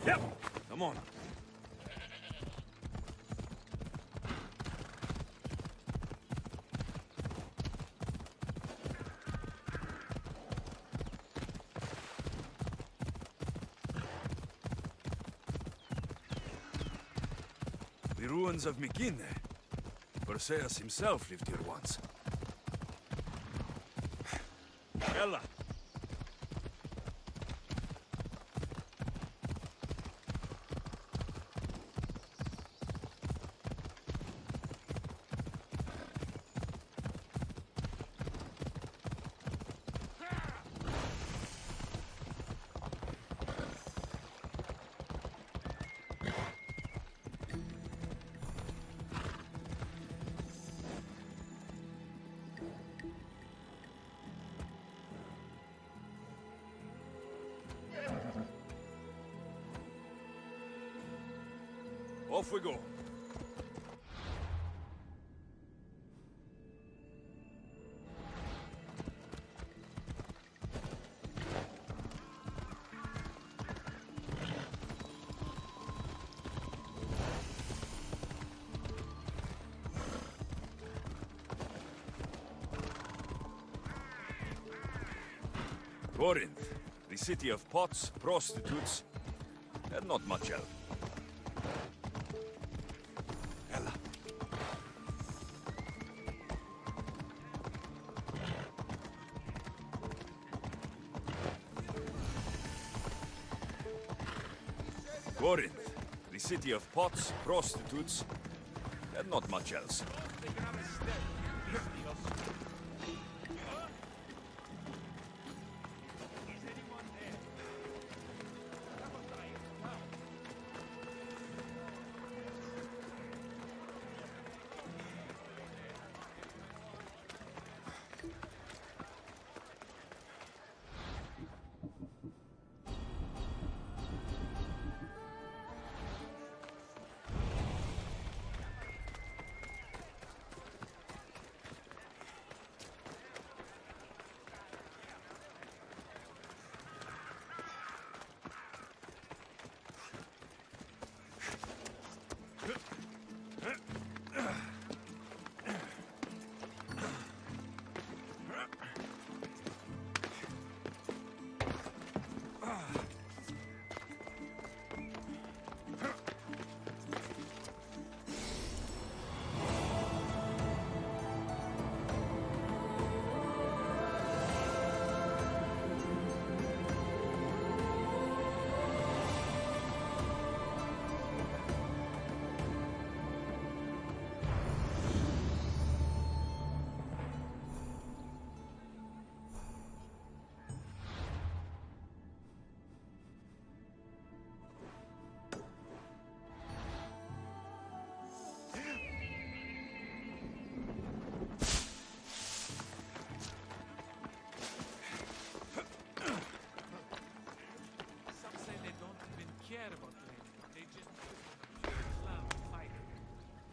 Yep. Come on. The ruins of Mykine. Perseus himself lived here once. Ella! Off we go. Corinth, the city of pots, prostitutes, and not much else. Ella. Corinth, the city of pots, prostitutes, and not much else.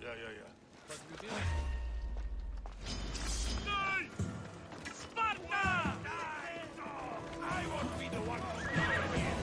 Yeah. But we did. Die! Sparta! I won't be the one to stop again.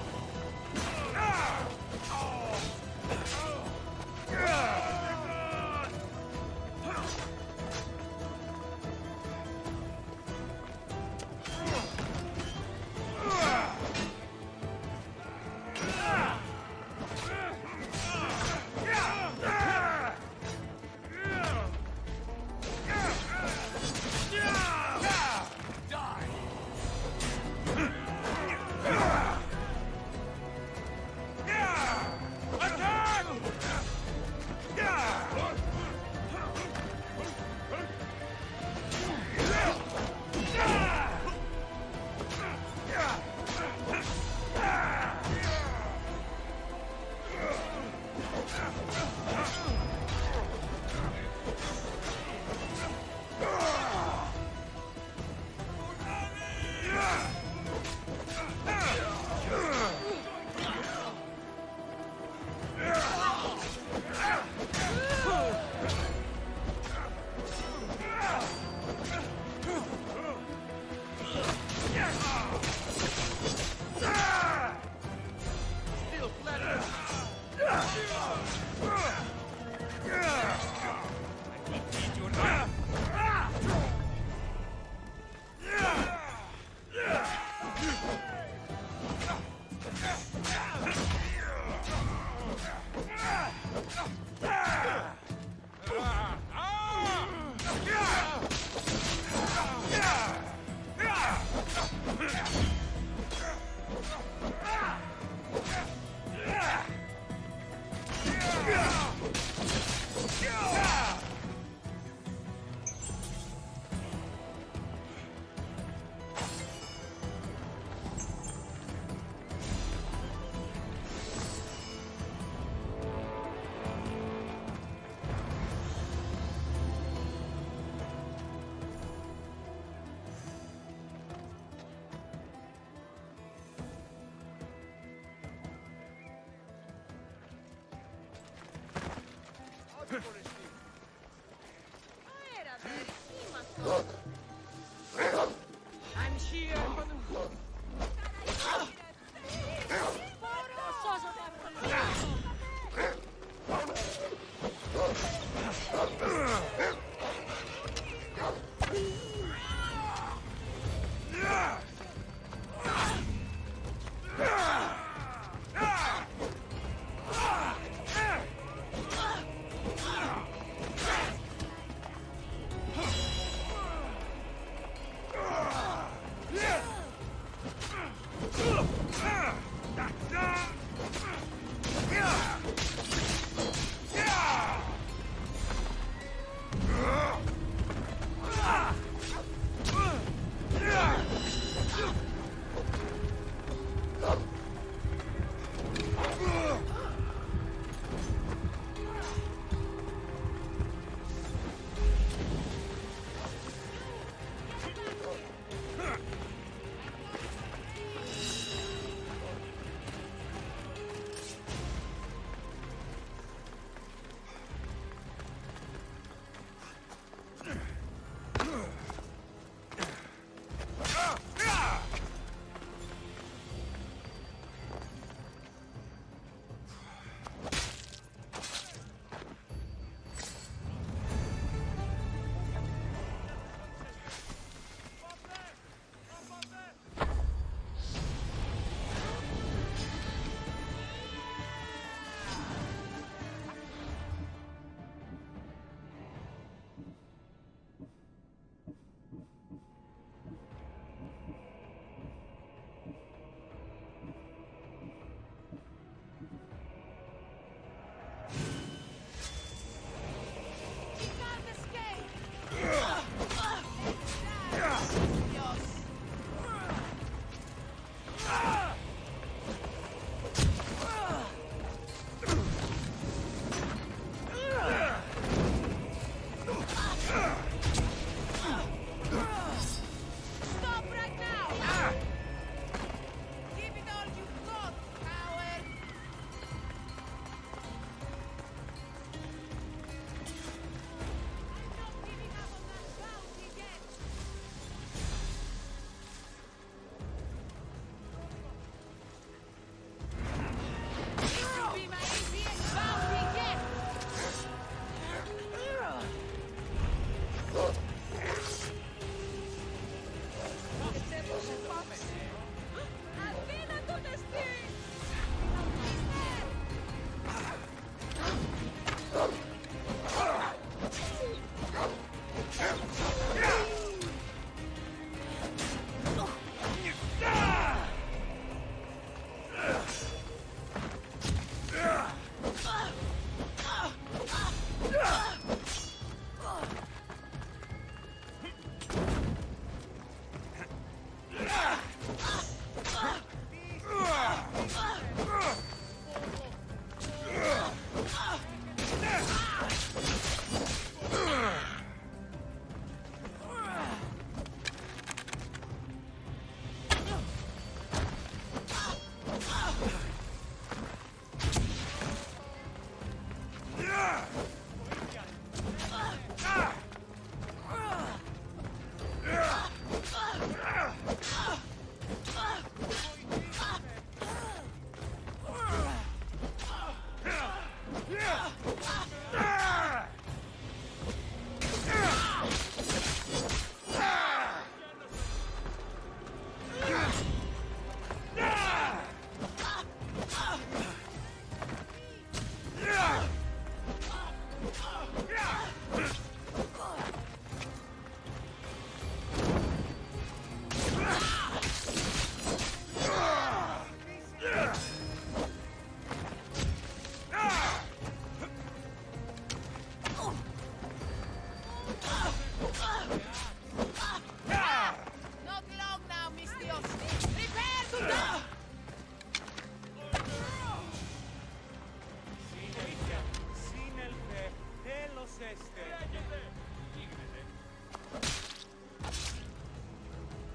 Still flat. I'm here.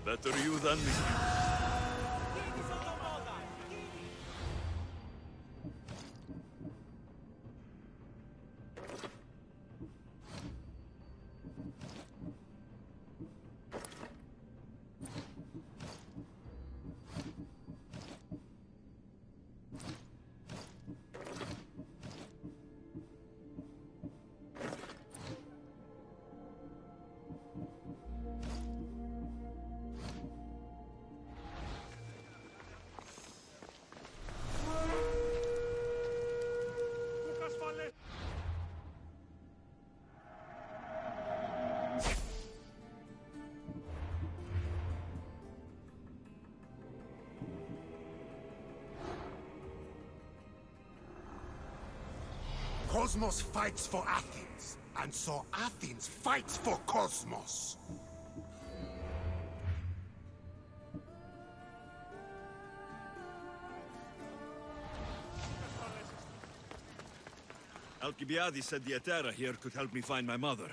Better you than me. Cosmos fights for Athens, and so Athens fights for Cosmos. Alcibiades said the Etera here could help me find my mother.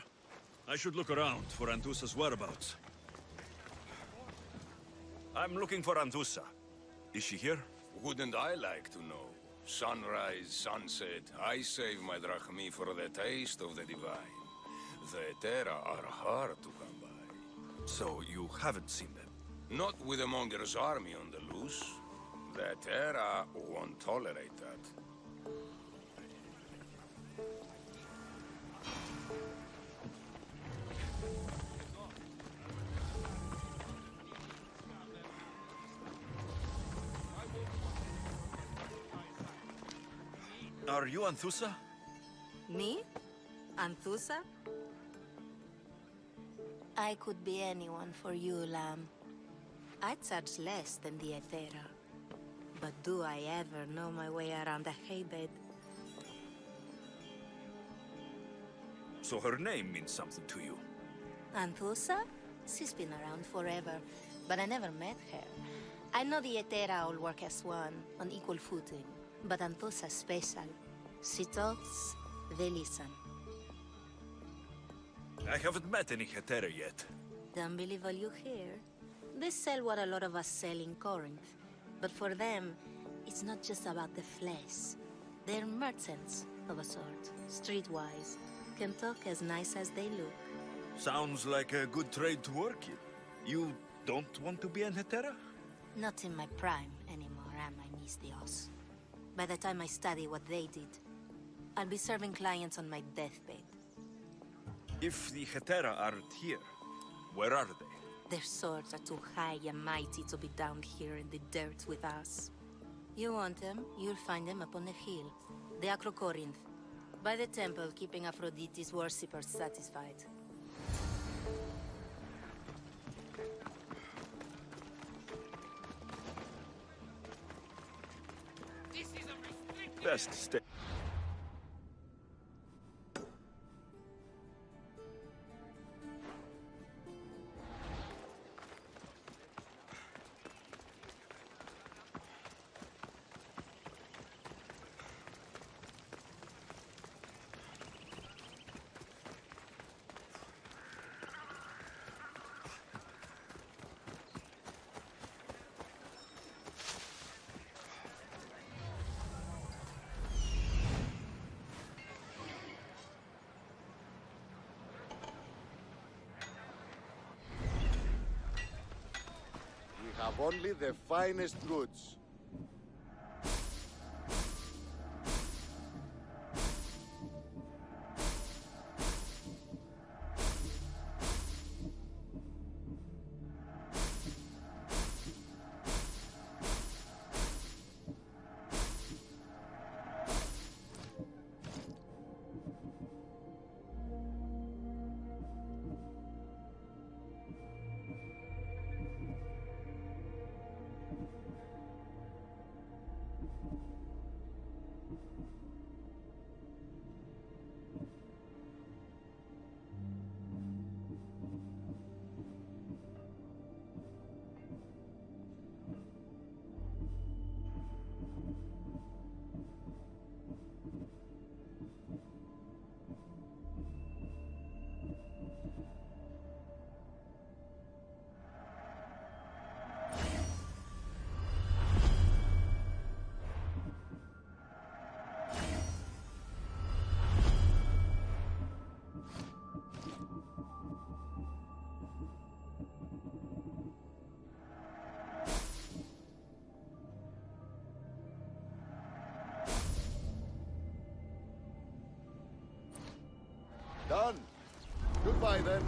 I should look around for Anthusa's whereabouts. I'm looking for Anthusa. Is she here? Wouldn't I like to know? Sunrise, sunset, I save my drachmi for the taste of the divine. The Etera are hard to come by. So you haven't seen them? Not with the Monger's army on the loose. The Etera won't tolerate that. Are you Anthusa? Me? Anthusa? I could be anyone for you, Lamb. I charge less than the Etera. But do I ever know my way around a haybed? So her name means something to you? Anthusa? She's been around forever, but I never met her. I know the Etera all work as one, on equal footing. But Anthusa's special. She talks, they listen. I haven't met any Hetera yet. Don't believe all you hear. They sell what a lot of us sell in Corinth. But for them, it's not just about the flesh. They're merchants, of a sort, streetwise. Can talk as nice as they look. Sounds like a good trade to work in. You don't want to be an Hetera? Not in my prime anymore, am I, Mystios? By the time I study what they did, I'll be serving clients on my deathbed. If the Hetera aren't here, where are they? Their swords are too high and mighty to be down here in the dirt with us. You want them, you'll find them up on the hill. The Acrocorinth. By the temple, keeping Aphrodite's worshippers satisfied. Best stay. Have only the finest goods. Done. Goodbye, then.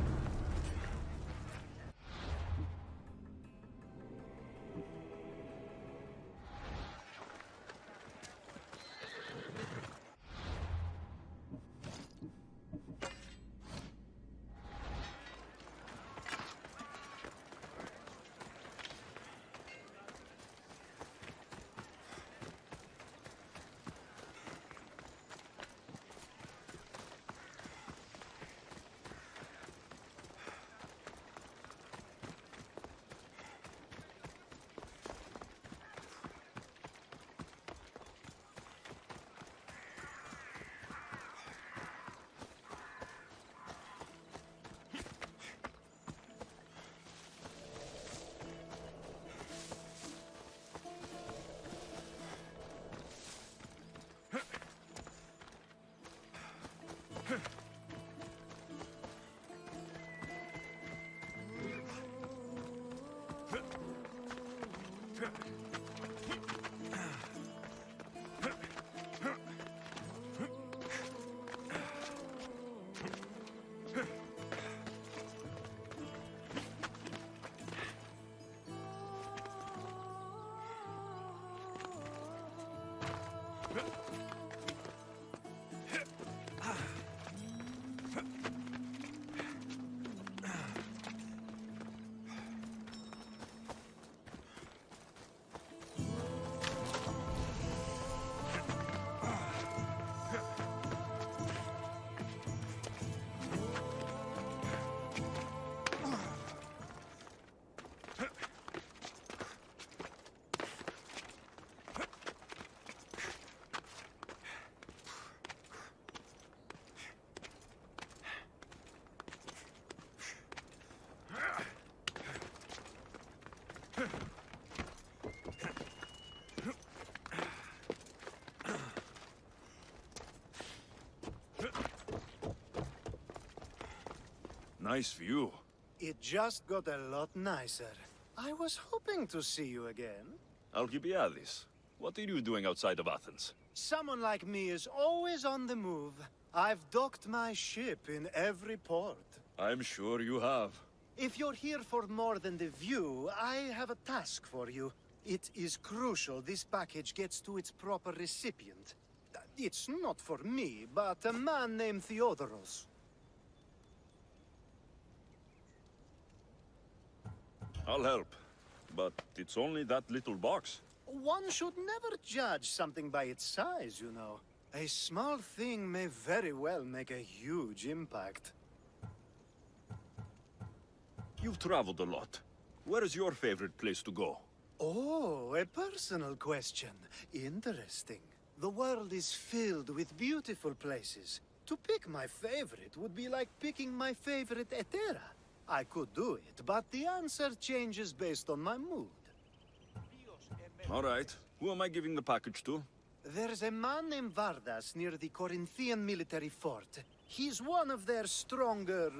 Nice view. It just got a lot nicer. I was hoping to see you again. Alcibiades, what are you doing outside of Athens? Someone like me is always on the move. I've docked my ship in every port. I'm sure you have. If you're here for more than the view, I have a task for you. It is crucial this package gets to its proper recipient. It's not for me, but a man named Theodoros. I'll help. But it's only that little box. One should never judge something by its size, you know. A small thing may very well make a huge impact. You've traveled a lot. Where is your favorite place to go? Oh, a personal question. Interesting. The world is filled with beautiful places. To pick my favorite would be like picking my favorite Etera. I could do it, but the answer changes based on my mood. All right. Who am I giving the package to? There's a man named Vardas near the Corinthian military fort. He's one of their stronger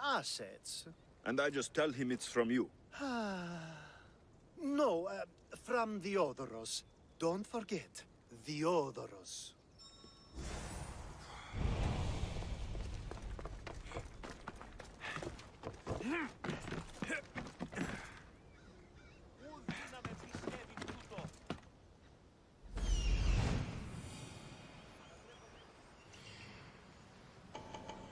assets. And I just tell him it's from you. No, from Theodoros. Don't forget, Theodoros.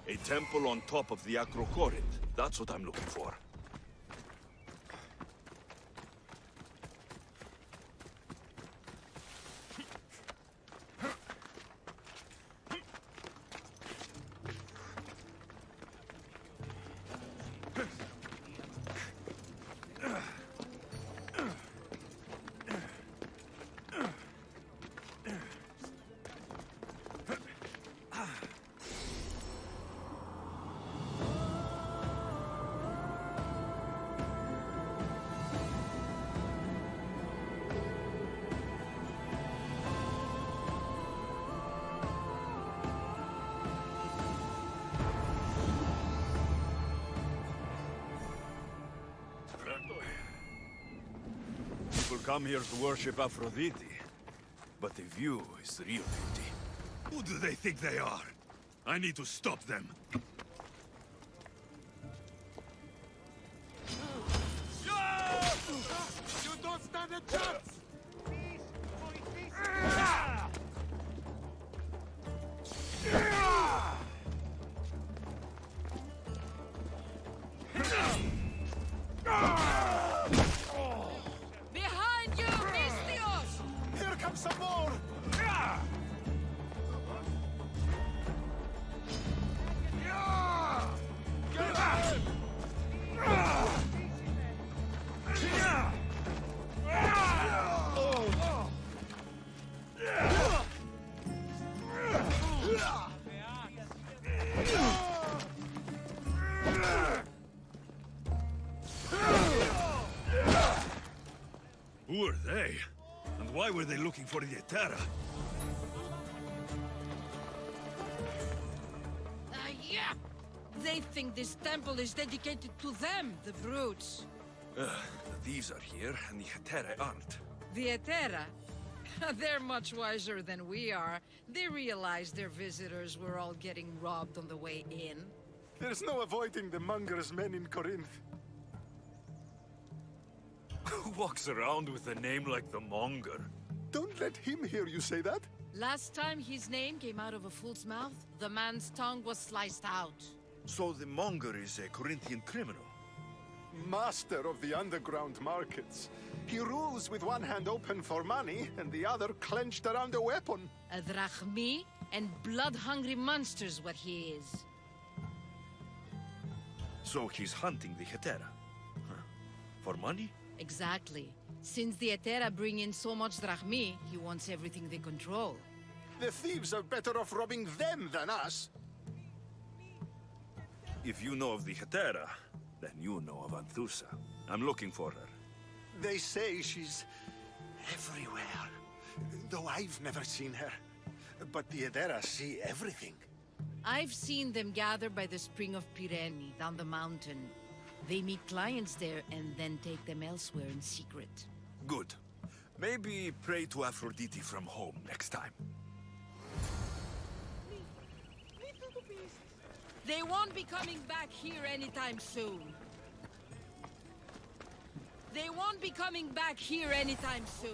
A temple on top of the Acrocorinth. That's what I'm looking for. People come here to worship Aphrodite, but the view is the real beauty. Who do they think they are? I need to stop them. You don't stand a chance! Behind you, Mystios! Here comes some more! Who are they? And why were they looking for the Etera? Yeah! They think this temple is dedicated to them, the brutes. These are here, and the Heterae aren't. The Etera? They're much wiser than we are. They realized their visitors were all getting robbed on the way in. There's no avoiding the Monger's men in Corinth. Who walks around with a name like the Monger? Don't let him hear you say that. Last time his name came out of a fool's mouth, the man's tongue was sliced out. So the monger is a Corinthian criminal. Master of the underground markets. He rules with one hand open for money and the other clenched around a weapon. A drachmi and blood-hungry monster's what he is. So he's hunting the Hetera. Huh. For money? Exactly. Since the Etera bring in so much drachmi, he wants everything they control. The thieves are better off robbing them than us. If you know of the Hetera, then you know of Anthusa. I'm looking for her. They say she's everywhere, though I've never seen her. But the Edera see everything. I've seen them gather by the spring of Pireni, down the mountain. They meet clients there and then take them elsewhere in secret. Good. Maybe pray to Aphrodite from home next time. They won't be coming back here anytime soon. They won't be coming back here anytime soon.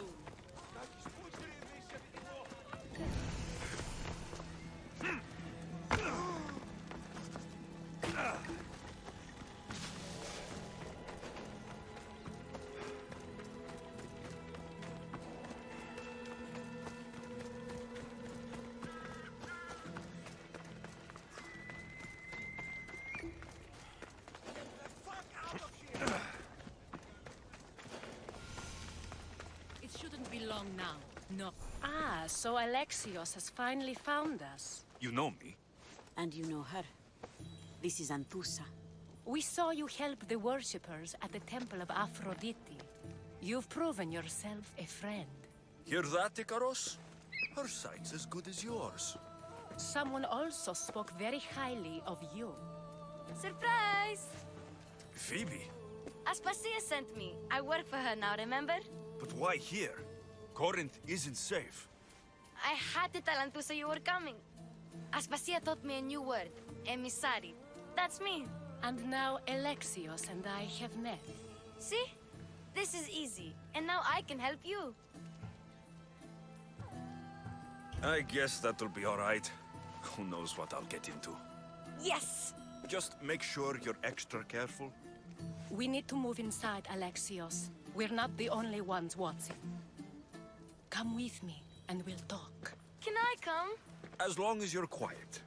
It shouldn't be long now. No. Ah, so Alexios has finally found us. You know me? And you know her. This is Anthusa. We saw you help the worshippers at the Temple of Aphrodite. You've proven yourself a friend. Hear that, Ikaros? Her sight's as good as yours. Someone also spoke very highly of you. Surprise! Phoebe? Aspasia sent me. I work for her now, remember? But why here? Corinth isn't safe. I had to tell Anthusa you were coming. Aspasia taught me a new word. Emissary. That's me. And now Alexios and I have met. See? This is easy. And now I can help you. I guess that'll be all right. Who knows what I'll get into. Yes! Just make sure you're extra careful. We need to move inside, Alexios. We're not the only ones watching. Come with me, and we'll talk. Can I come? As long as you're quiet.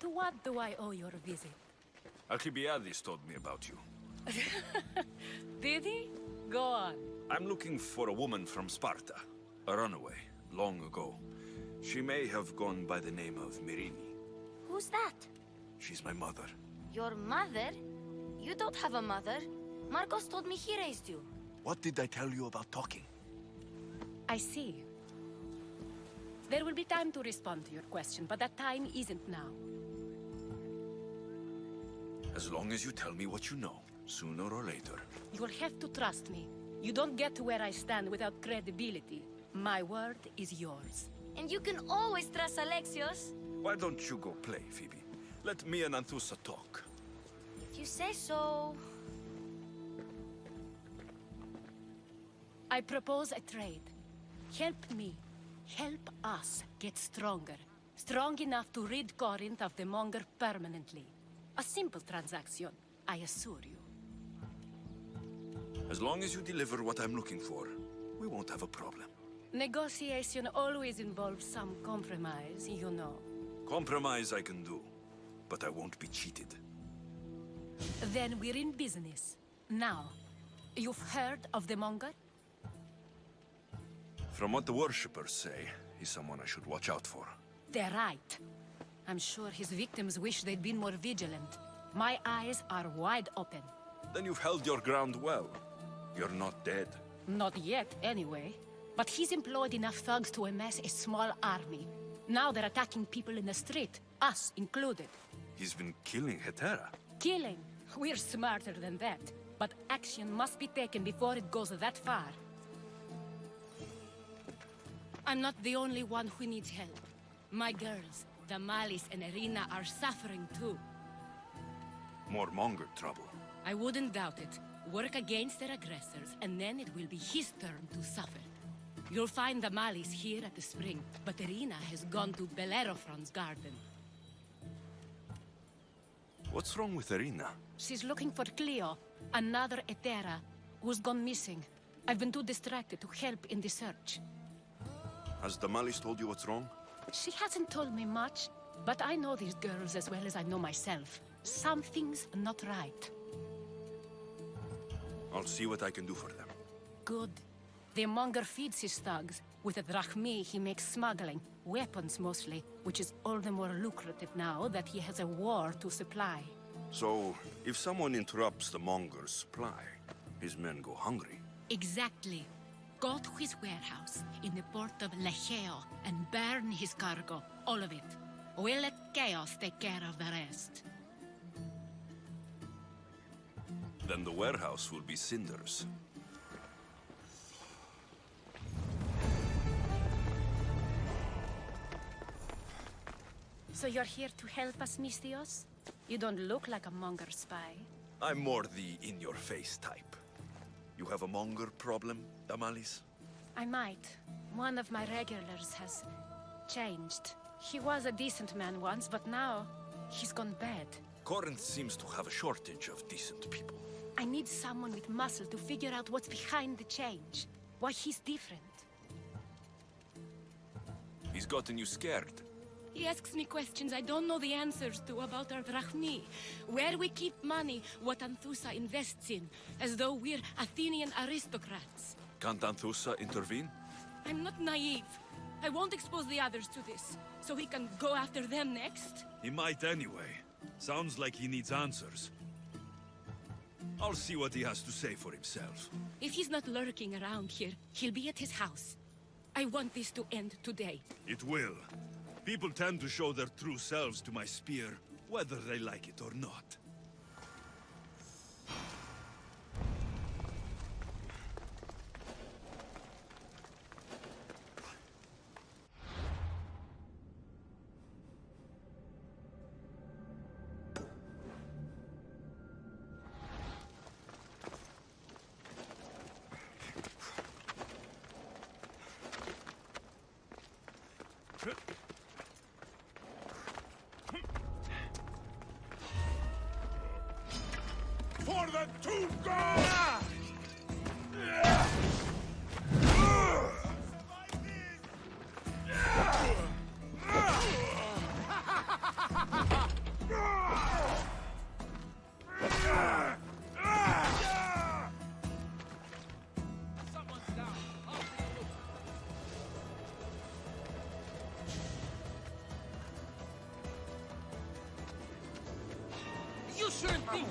To what do I owe your visit? Alcibiades told me about you. Did he? Go on. I'm looking for a woman from Sparta. A runaway, long ago. She may have gone by the name of Myrine. Who's that? She's my mother. Your mother? You don't have a mother. Marcos told me he raised you. What did I tell you about talking? I see. There will be time to respond to your question, but that time isn't now. As long as you tell me what you know, sooner or later. You'll have to trust me. You don't get to where I stand without credibility. My word is yours. And you can always trust Alexios. Why don't you go play, Phoebe? Let me and Anthusa talk. If you say so... I propose a trade. Help me. Help us get stronger. Strong enough to rid Corinth of the monger permanently. A simple transaction, I assure you. As long as you deliver what I'm looking for, we won't have a problem. Negotiation always involves some compromise, you know. Compromise I can do, but I won't be cheated. Then we're in business. Now, you've heard of the monger? From what the worshippers say, he's someone I should watch out for. They're right. I'm sure his victims wish they'd been more vigilant. My eyes are wide open. Then you've held your ground well. You're not dead. Not yet, anyway. But he's employed enough thugs to amass a small army. Now they're attacking people in the street, us included. He's been killing Hetera. Killing? We're smarter than that. But action must be taken before it goes that far. I'm not the only one who needs help. My girls, Damalis and Irina, are suffering too. More monger trouble. I wouldn't doubt it. work against their aggressors, and then it will be his turn to suffer. You'll find the Malis here at the spring, but Irina has gone to Bellerophon's garden. What's wrong with Irina? She's looking for Cleo, another Etera, who's gone missing. I've been too distracted to help in the search. Has the Malis told you what's wrong? She hasn't told me much, but I know these girls as well as I know myself. Something's not right. I'll see what I can do for them. Good. The monger feeds his thugs. With the drachmi, he makes smuggling. Weapons, mostly, which is all the more lucrative now that he has a war to supply. So, if someone interrupts the monger's supply, his men go hungry. Exactly. Go to his warehouse in the port of Lecheo and burn his cargo, all of it. We'll let chaos take care of the rest. Then the warehouse will be cinders. So you're here to help us, Mistios? You don't look like a monger spy. I'm more the in-your-face type. You have a monger problem, Damalis? I might. One of my regulars has changed. He was a decent man once, but now he's gone bad. Corinth seems to have a shortage of decent people. I need someone with muscle to figure out what's behind the change. Why he's different. He's gotten you scared. He asks me questions I don't know the answers to about our drachmi. Where we keep money, what Anthusa invests in. As though we're Athenian aristocrats. Can't Anthusa intervene? I'm not naive. I won't expose the others to this. So he can go after them next? He might anyway. Sounds like he needs answers. I'll see what he has to say for himself. If he's not lurking around here, he'll be at his house. I want this to end today. It will. People tend to show their true selves to my spear, whether they like it or not. For the two gods! You shouldn't be!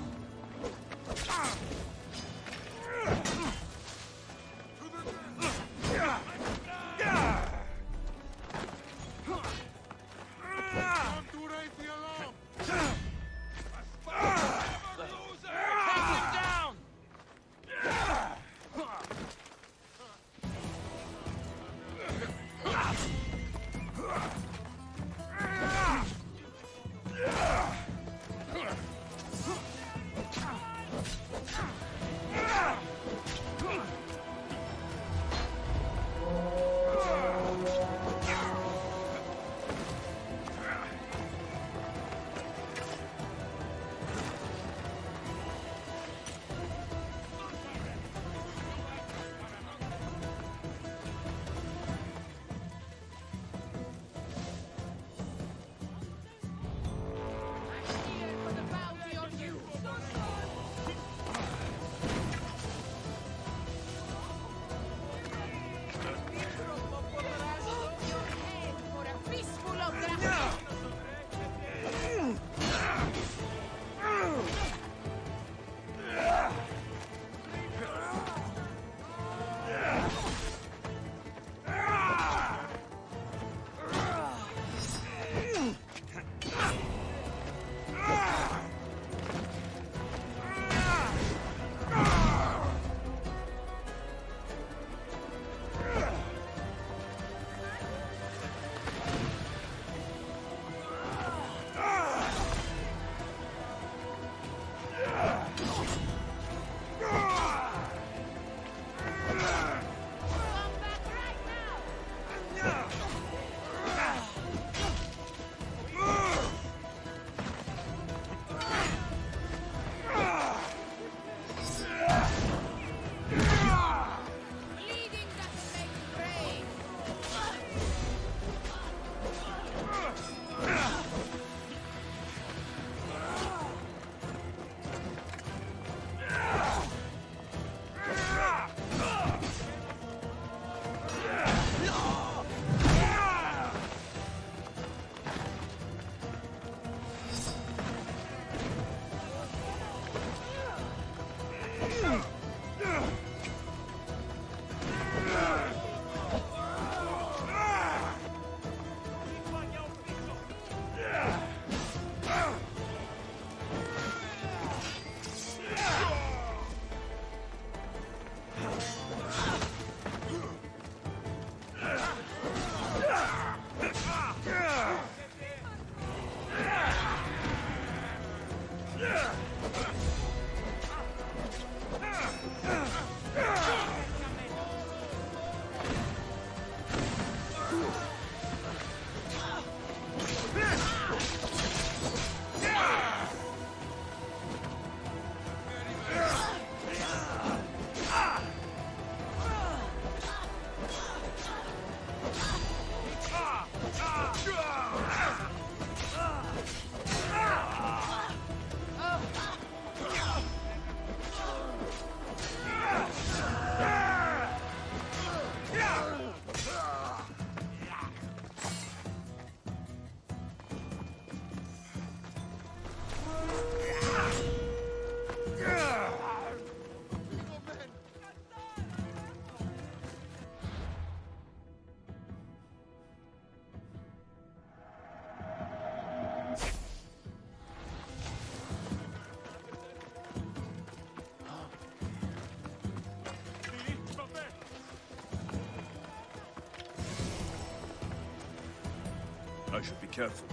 should be careful.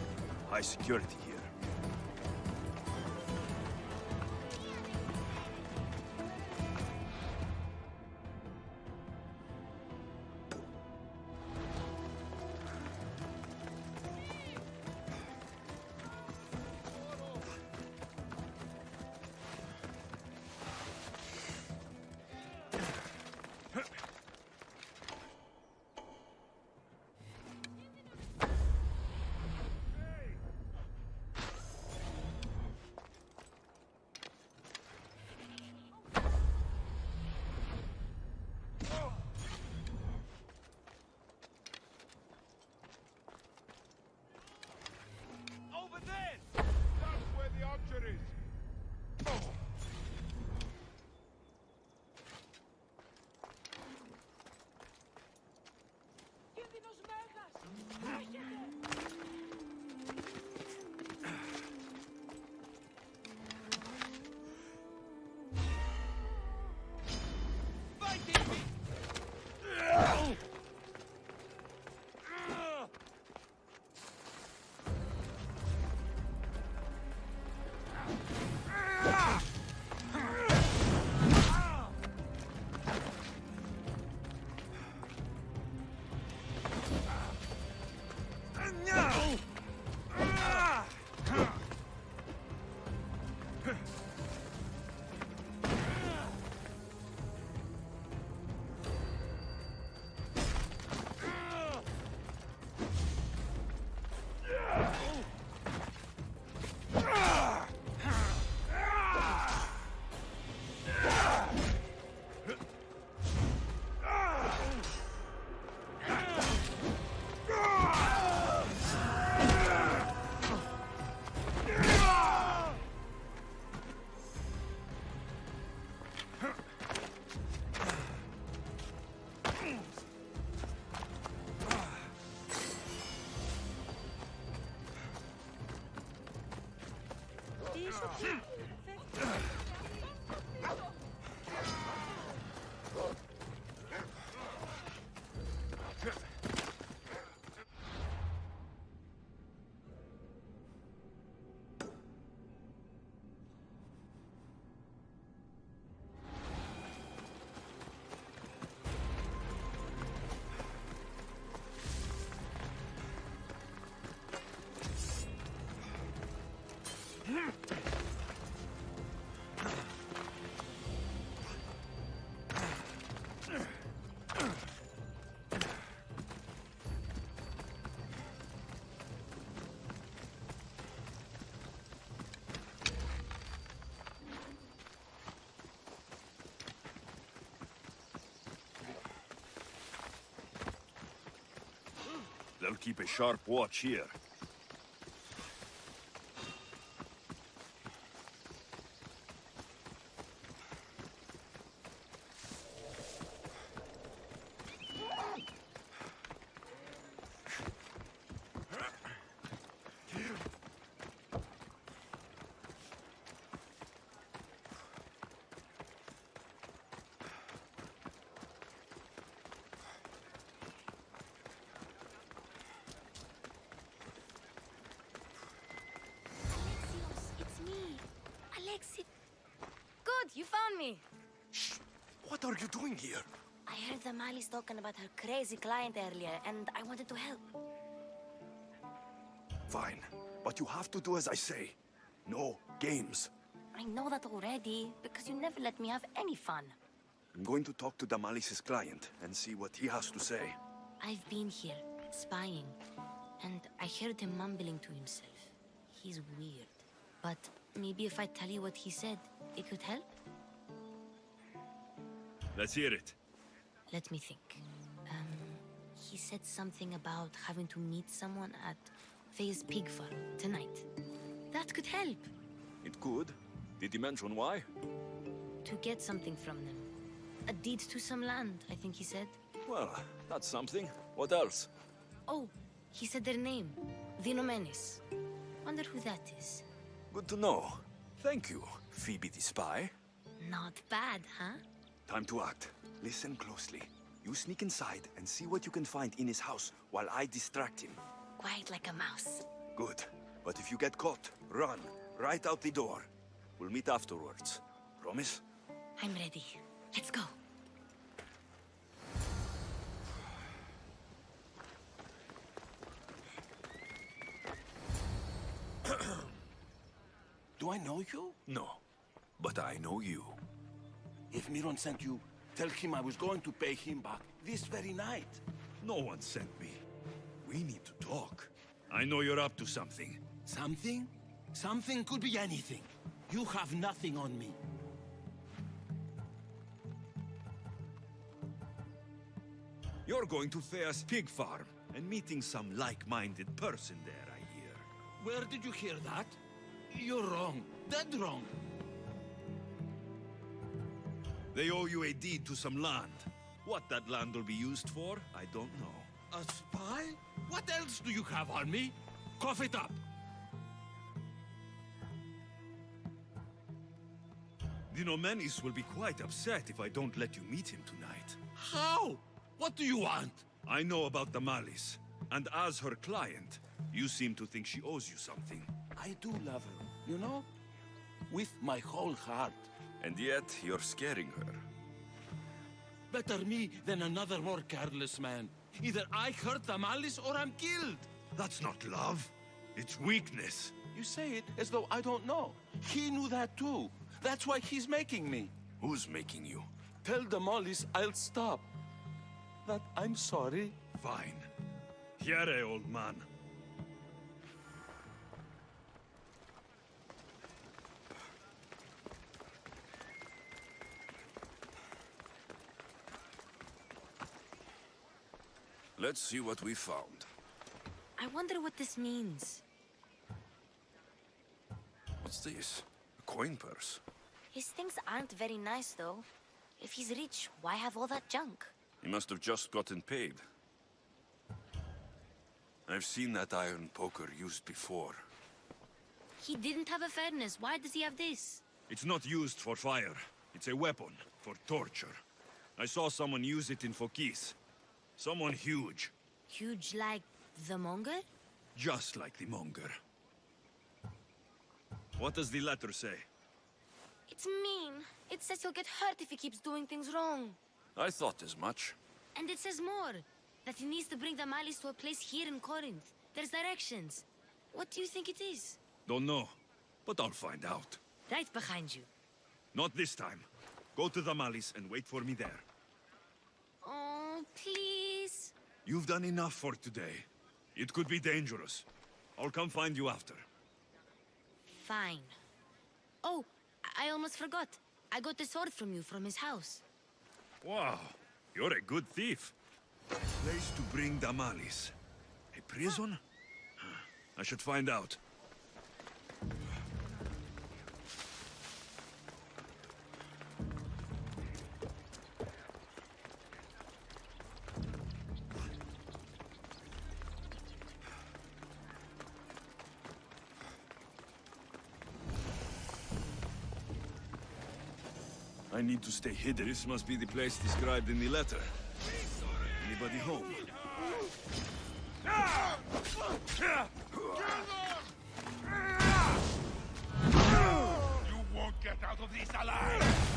High security here. Over there! That's where the archer is! They'll keep a sharp watch here. Good, you found me. Shh! What are you doing here? I heard the Mali's talking about her crazy client earlier, and I wanted to help. Fine, but you have to do as I say. No games. I know that already, because you never let me have any fun. I'm going to talk to Damalis's client and see what he has to say. I've been here, spying, and I heard him mumbling to himself. He's weird. But maybe if I tell you what he said, it could help? Let's hear it. Let me think. He said something about having to meet someone at Faye's pig farm tonight. That could help. It could. Did he mention why? To get something from them. A deed to some land, I think he said. Well, that's something. What else? Oh, he said their name. Vinomenes. Wonder who that is. Good to know. Thank you, Phoebe the spy. Not bad, huh? Time to act. Listen closely. You sneak inside and see what you can find in his house while I distract him. quiet like a mouse. Good. But if you get caught, run. Right out the door. We'll meet afterwards. Promise? I'm ready. Let's go. Do I know you? No. But I know you. If Miron sent you, tell him I was going to pay him back this very night. No one sent me. We need to talk. I know you're up to something. Something? Something could be anything. You have nothing on me. You're going to Thea's pig farm and meeting some like-minded person there, I hear. Where did you hear that? You're wrong. Dead wrong. They owe you a deed to some land. What that land will be used for, I don't know. A spy? What else do you have on me? Cough it up. The Nomenis will be quite upset if I don't let you meet him tonight. How? What do you want? I know about the Malice, and as her client, you seem to think she owes you something. I do love her, you know? With my whole heart. And yet, you're scaring her. Better me than another more careless man. Either I hurt the Malice or I'm killed. That's not love. It's weakness. You say it as though I don't know. He knew that too. That's why he's making me. Who's making you? Tell the Malice I'll stop. That I'm sorry. Fine. Here, old man. Let's see what we found. I wonder what this means. What's this? A coin purse? His things aren't very nice, though. If he's rich, why have all that junk? He must have just gotten paid. I've seen that iron poker used before. He didn't have a furnace. Why does he have this? It's not used for fire. It's a weapon for torture. I saw someone use it in Fokis. Someone huge. Huge like the monger? Just like the monger. What does the letter say? It's mean. It says he'll get hurt if he keeps doing things wrong. I thought as much. And it says more. That he needs to bring the Malice to a place here in Corinth. There's directions. What do you think it is? Don't know, but I'll find out. Right behind you. Not this time. Go to the Malice and wait for me there. Oh, please. You've done enough for today. It could be dangerous. I'll come find you after. Fine. Oh, I almost forgot. I got the sword from you from his house. Wow, you're a good thief. Place to bring the Malice. A prison? I should find out. I need to stay hidden. This must be the place described in the letter. Anybody home? You won't get out of this alive!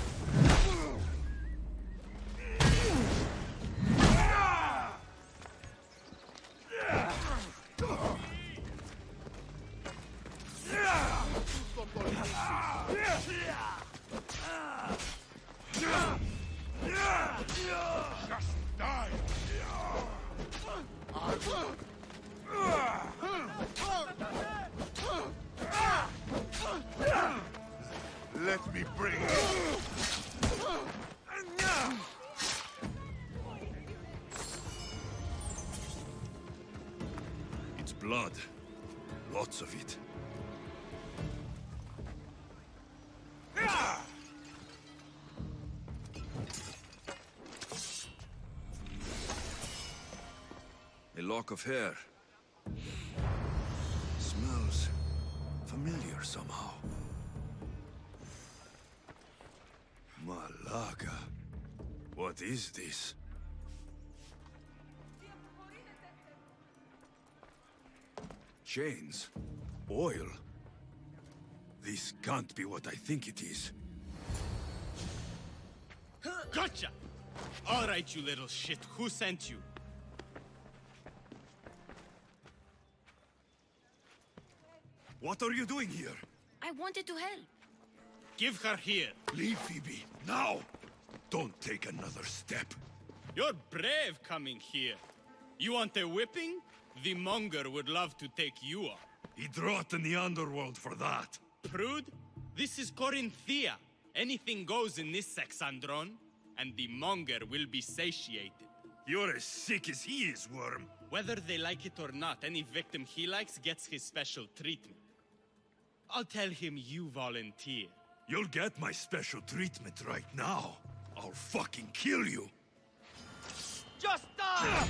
Just die! Let me bring it! It's blood. Lots of it. A lock of hair. Smells familiar somehow. Malaga. What is this? Chains. Oil. This can't be what I think it is. Gotcha! All right, you little shit. Who sent you? What are you doing here? I wanted to help. Give her here. Leave, Phoebe, now! Don't take another step. You're brave coming here. You want a whipping? The monger would love to take you on. He'd rot in the underworld for that. Prude, this is Corinthia. Anything goes in this Sexandron, and the monger will be satiated. You're as sick as he is, Worm. Whether they like it or not, any victim he likes gets his special treatment. I'll tell him you volunteer. You'll get my special treatment right now. I'll fucking kill you. Just die!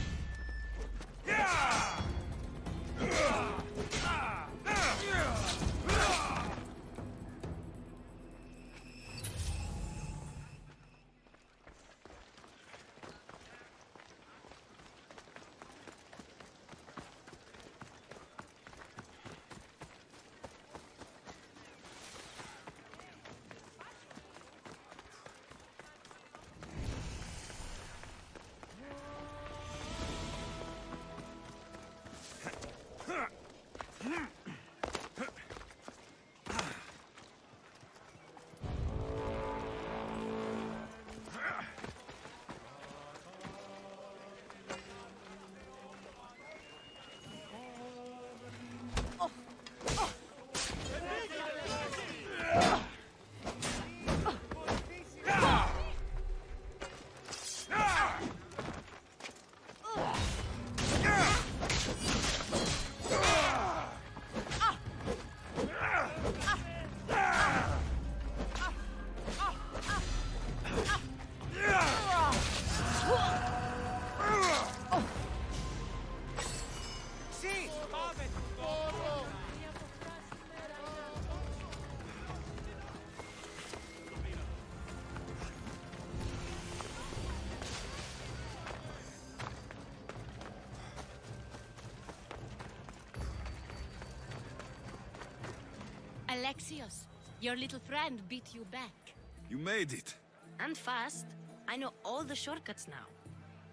Alexios, your little friend beat you back. You made it. And fast. I know all the shortcuts now.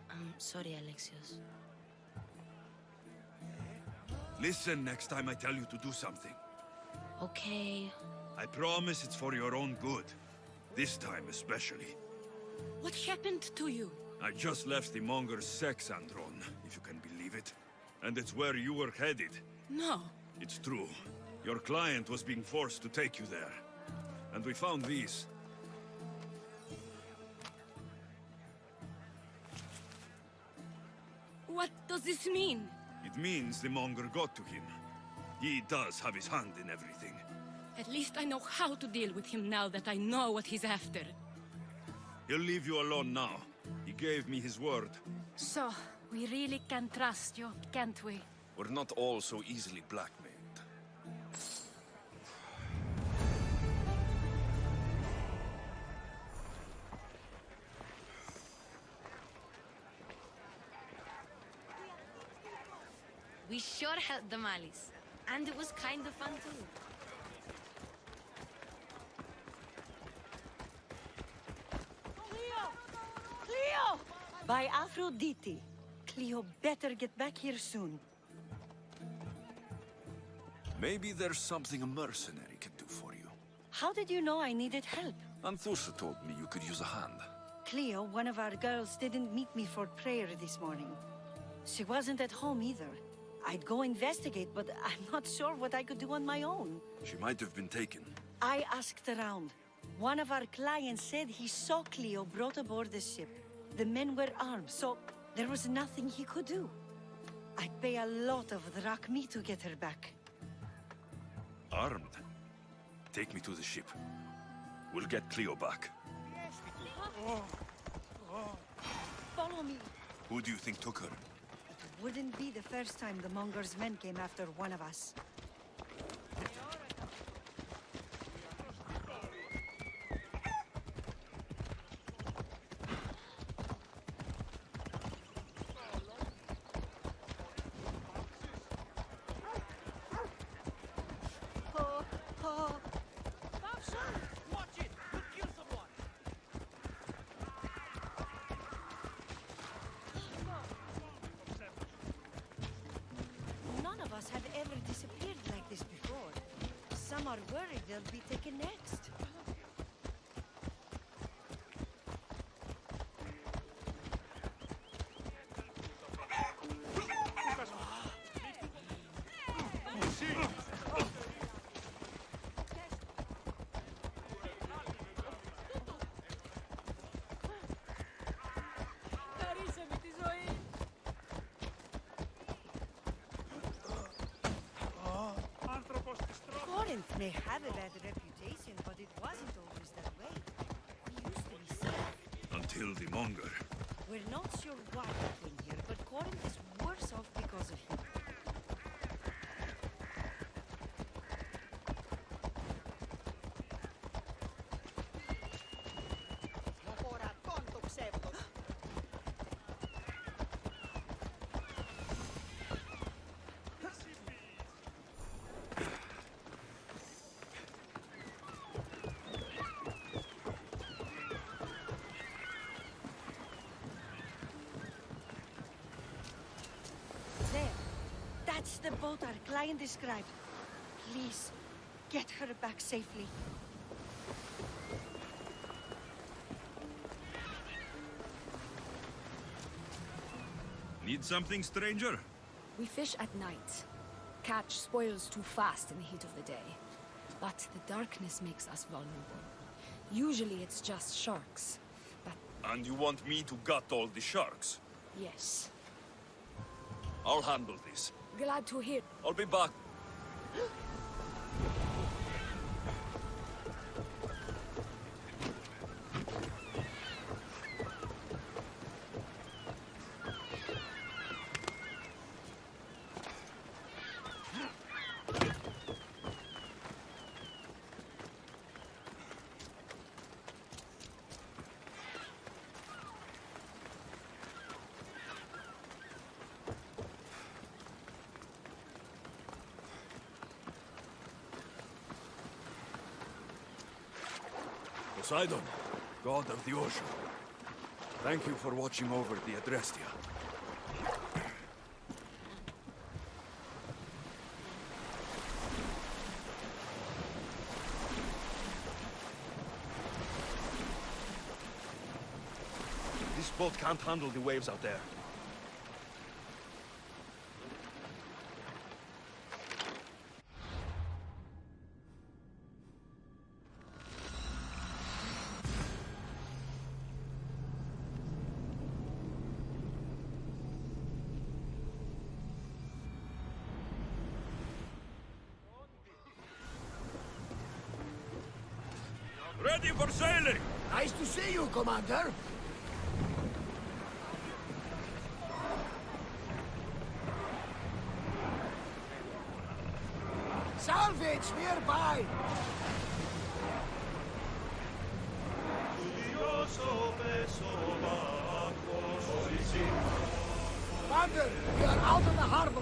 I'm sorry, Alexios. Listen next time I tell you to do something. Okay. I promise it's for your own good. This time especially. What happened to you? I just left the monger's Sexandron, if you can believe it. And it's where you were headed. No. It's true. Your client was being forced to take you there. And we found these. What does this mean? It means the monger got to him. He does have his hand in everything. At least I know how to deal with him now that I know what he's after. He'll leave you alone now. He gave me his word. So, we really can trust you, can't we? We're not all so easily blackmailed. We sure helped the Malis. And it was kind of fun too. Cleo! By Aphrodite. Cleo better get back here soon. Maybe there's something a mercenary can do for you. How did you know I needed help? Anthusa told me you could use a hand. Cleo, one of our girls, didn't meet me for prayer this morning. She wasn't at home either. I'd go investigate, but I'm not sure what I could do on my own. She might have been taken. I asked around. One of our clients said he saw Cleo brought aboard the ship. The men were armed, so there was nothing he could do. I'd pay a lot of drachmi to get her back. Armed? Take me to the ship. We'll get Cleo back. Follow me. Who do you think took her? It wouldn't be the first time the Monger's men came after one of us. Some are worried they'll be taken next. Corinth may have a bad reputation, but it wasn't always that way. We used to be safe. Until the Monger. We're not sure why he came here, but Corinth is worse off because of him. There. That's the boat our client described. Please, get her back safely. Need something, stranger? We fish at night. Catch spoils too fast in the heat of the day. But the darkness makes us vulnerable. Usually it's just sharks, but... And you want me to gut all the sharks? yes. I'll handle this. Glad to hear. I'll be back. Poseidon, god of the ocean. Thank you for watching over the Adrestia. This boat can't handle the waves out there. Ready for sailing! Nice to see you, Commander. Salvage nearby! Commander, we are out of the harbor.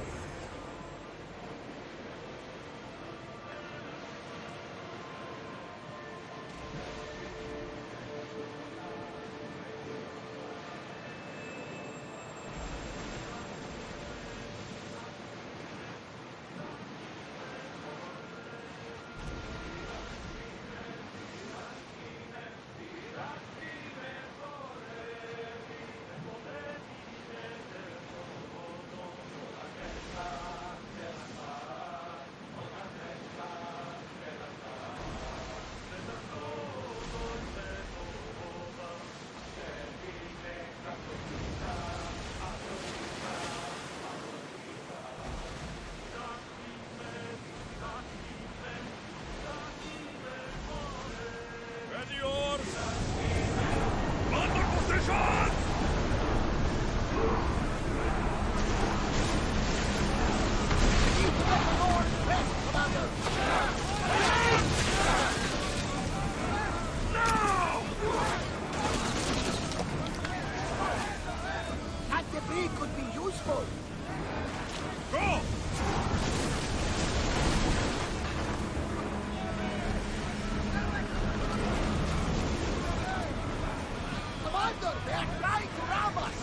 Ready oars! Under position! That debris could be useful. Go! Commander, they're trying to ram us.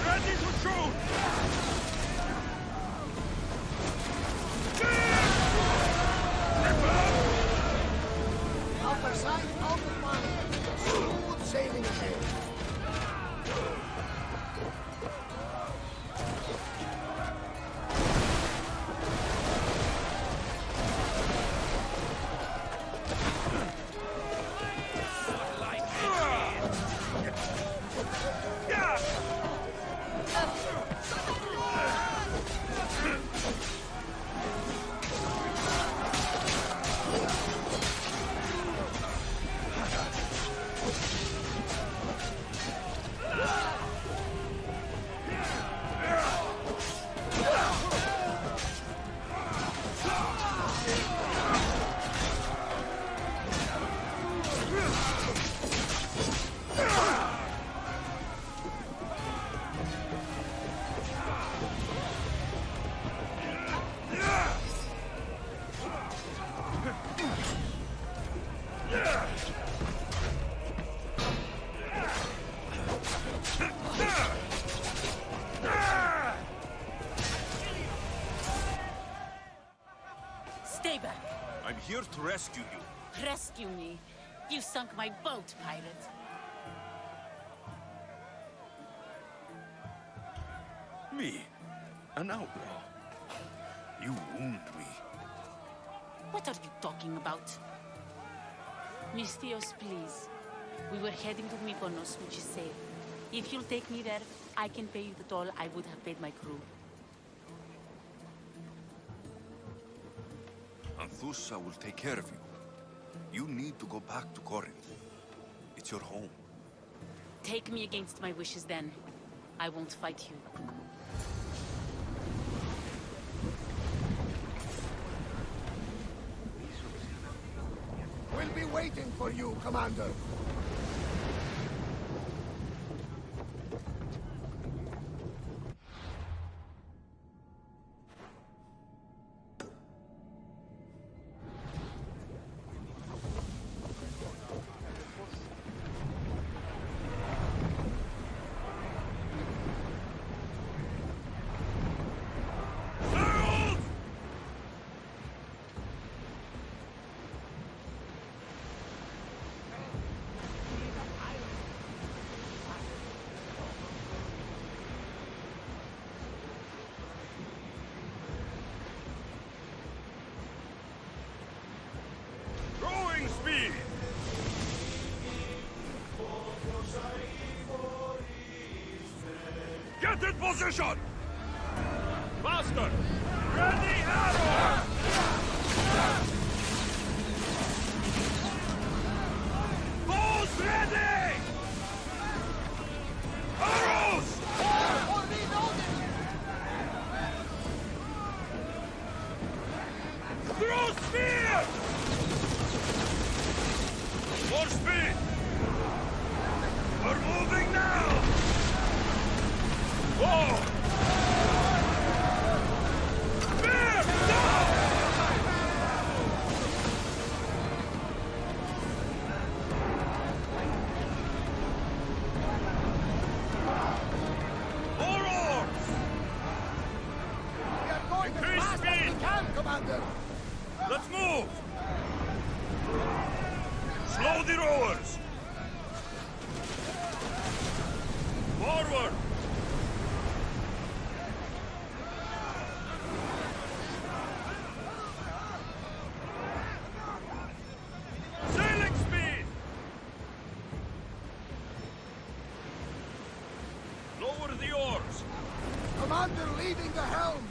Ready to shoot! here to rescue you. Rescue me. You sunk my boat, pirate. Me? An outlaw? You wound me. What are you talking about? Mistios, please. We were heading to Mykonos, which is safe. If you'll take me there, I can pay you the toll I would have paid my crew. Anthusa will take care of you. You need to go back to Corinth. It's your home. Take me against my wishes then. I won't fight you. We'll be waiting for you, Commander. Rowing speed! Get in position! Master! Ready arrow! Bows ready! Arrows! Throw spear! More speed! We're moving now! Whoa! Spear! Down! More oars! We are going as Increase fast as speed! we can, Commander. Let's move! Slow the rowers! Forward! Sailing speed! Lower the oars! Commander leading the helm.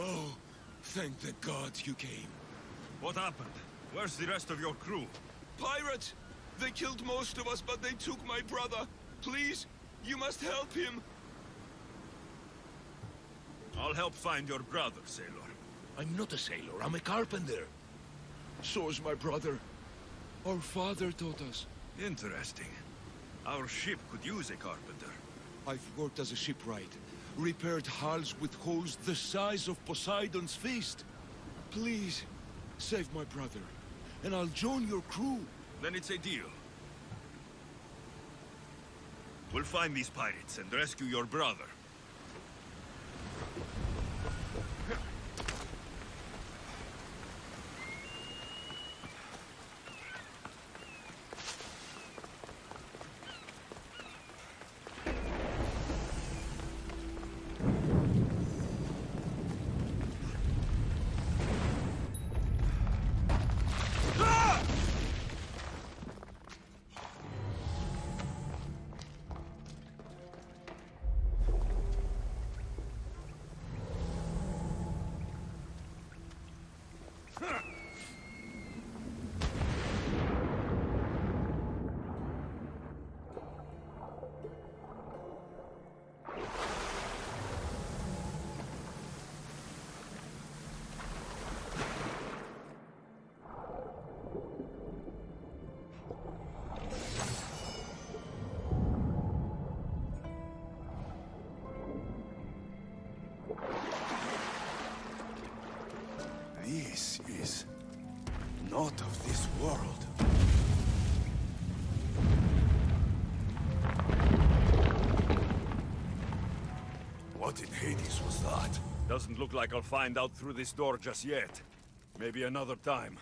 Oh, thank the gods you came. What happened? Where's the rest of your crew? Pirates! They killed most of us, but they took my brother. Please, you must help him. I'll help find your brother, sailor. I'm not a sailor, I'm a carpenter. So's my brother. Our father taught us. Interesting. Our ship could use a carpenter. I've worked as a shipwright. Repaired hulls with holes the size of Poseidon's fist. Please, save my brother, and I'll join your crew. Then it's a deal. We'll find these pirates and rescue your brother. not of this world. What in Hades was that? Doesn't look like I'll find out through this door just yet. Maybe another time.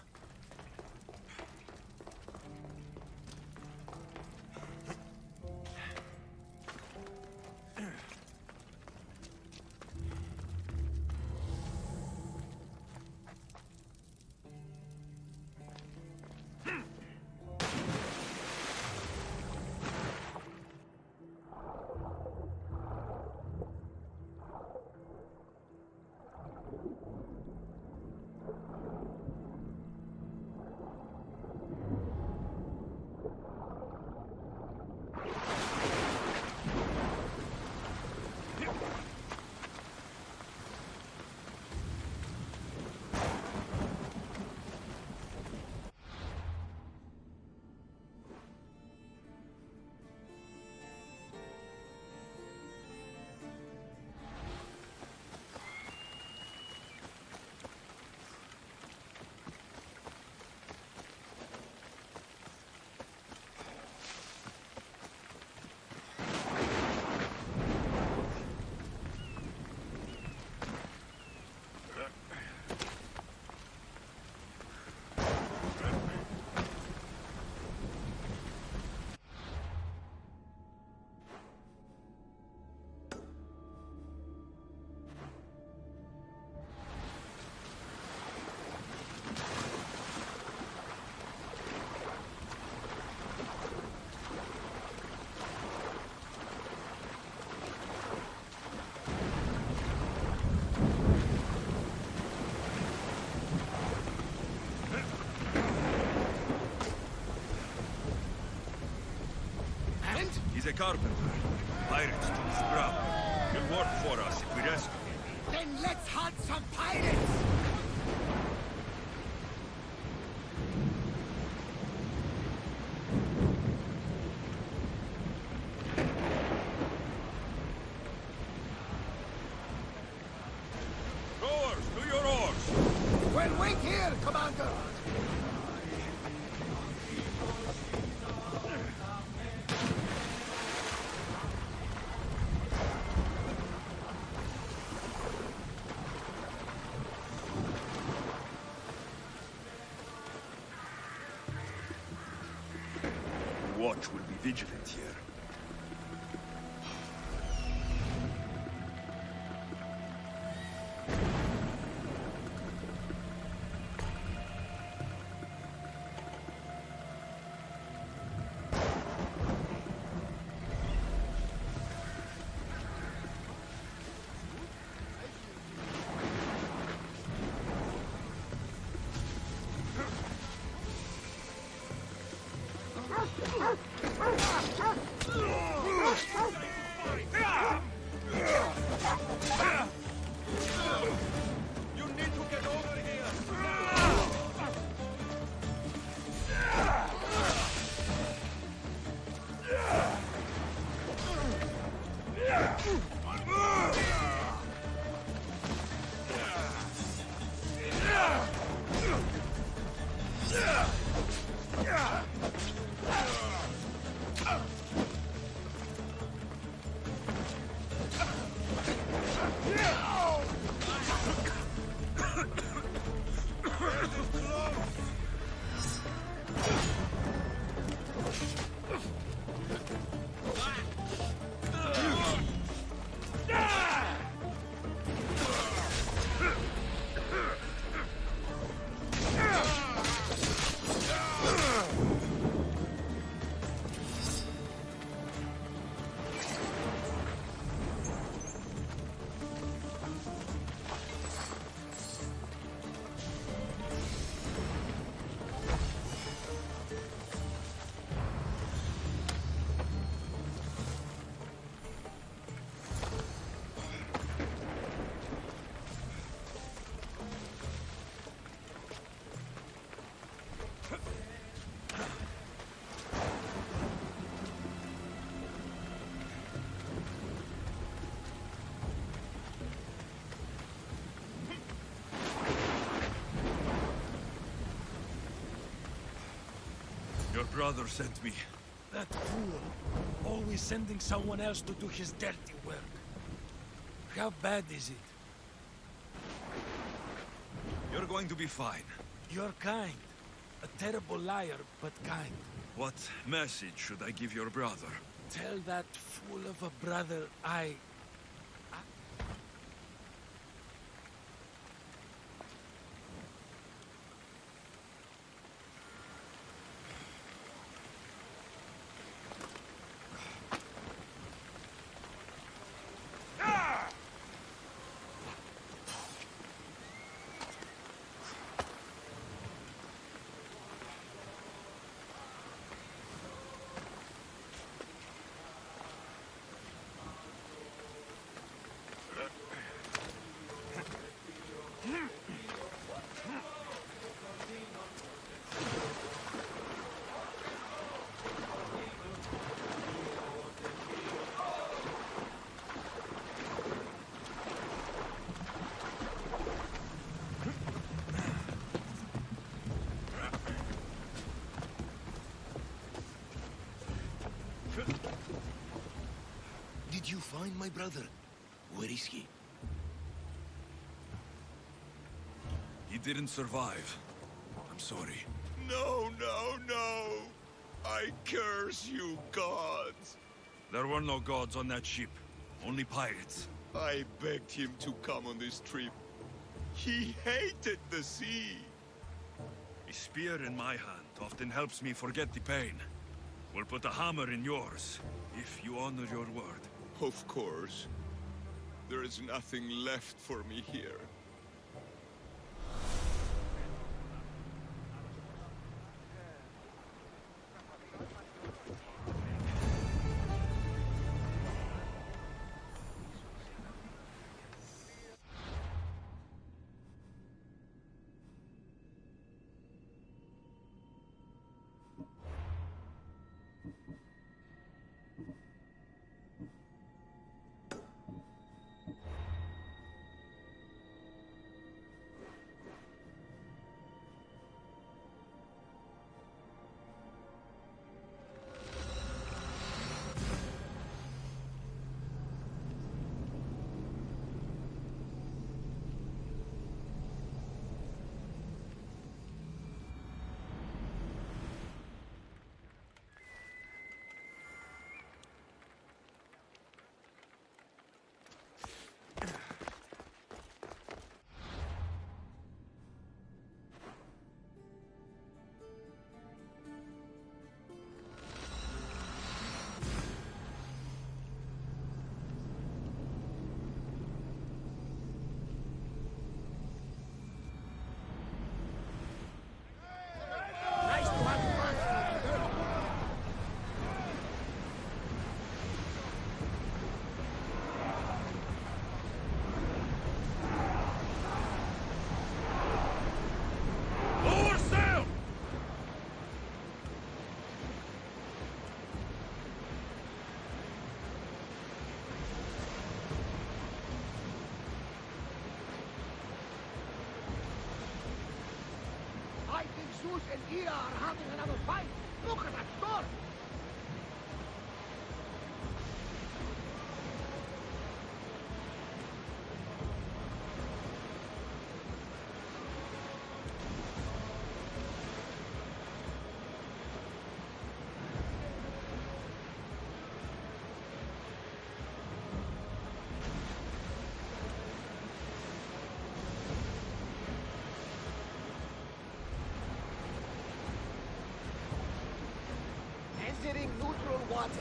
He's a carpenter. Pirates took his grub. He'll work for us if we rescue him. Then let's hunt some pirates! Rowers, do your oars! Well, wait here, Commander! Watch will be vigilant here. brother sent me. That fool. Always sending someone else to do his dirty work. How bad is it? You're going to be fine. You're kind. A terrible liar, but kind. What message should I give your brother? Tell that fool of a brother Did you find my brother? Where is he? He didn't survive. I'm sorry. No, no, no! I curse you, gods! There were no gods on that ship. Only pirates. I begged him to come on this trip. He hated the sea. A spear in my hand often helps me forget the pain. We'll put a hammer in yours, if you honor your word. Of course. There is nothing left for me here. Zeus and Hera are having another fight. Look at that storm! Entering neutral waters.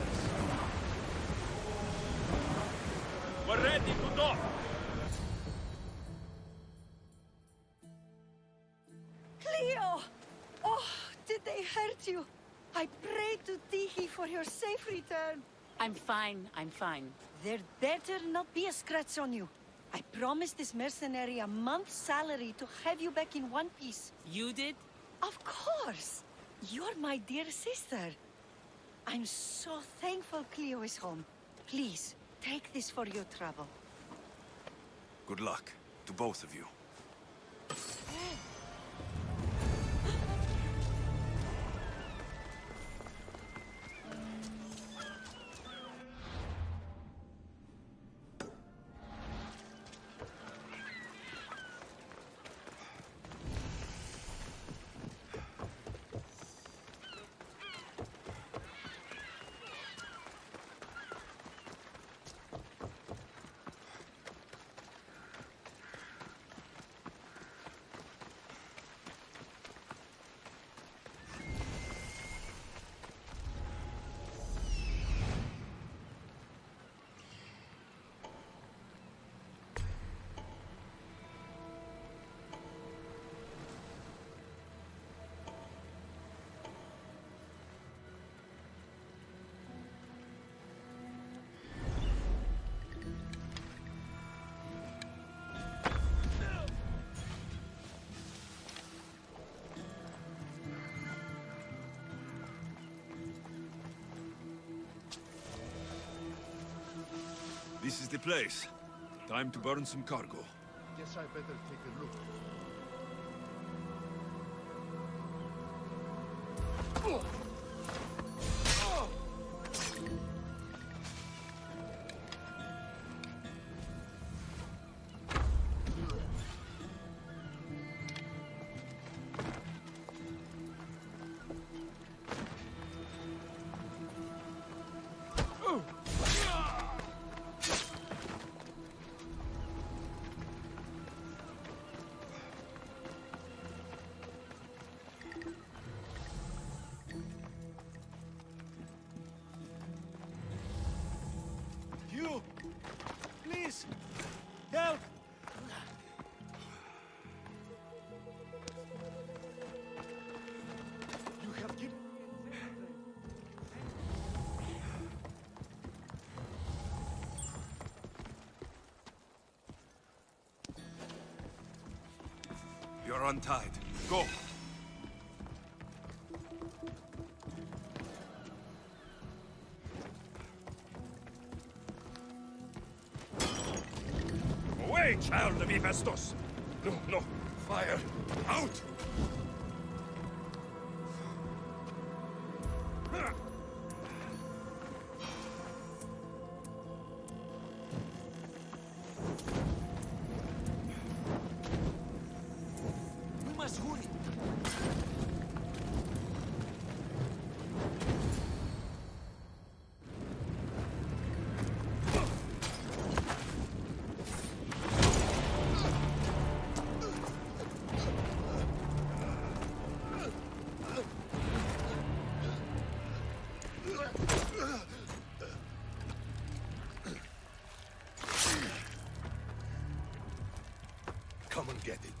We're ready to dock! Cleo! Oh, did they hurt you? I pray to Tihi for your safe return. I'm fine, I'm fine. There better not be a scratch on you. I promised this mercenary a month's salary to have you back in one piece. You did? Of course! You're my dear sister. I'm so thankful Cleo is home. Please, take this for your trouble. Good luck to both of you. This is the place. Time to burn some cargo. Guess I better take a look. You! Please! Help! You have given... You're untied. Go. Away, child of Hephaestus! No, no. Fire. Out! We must hurry. Come and get it.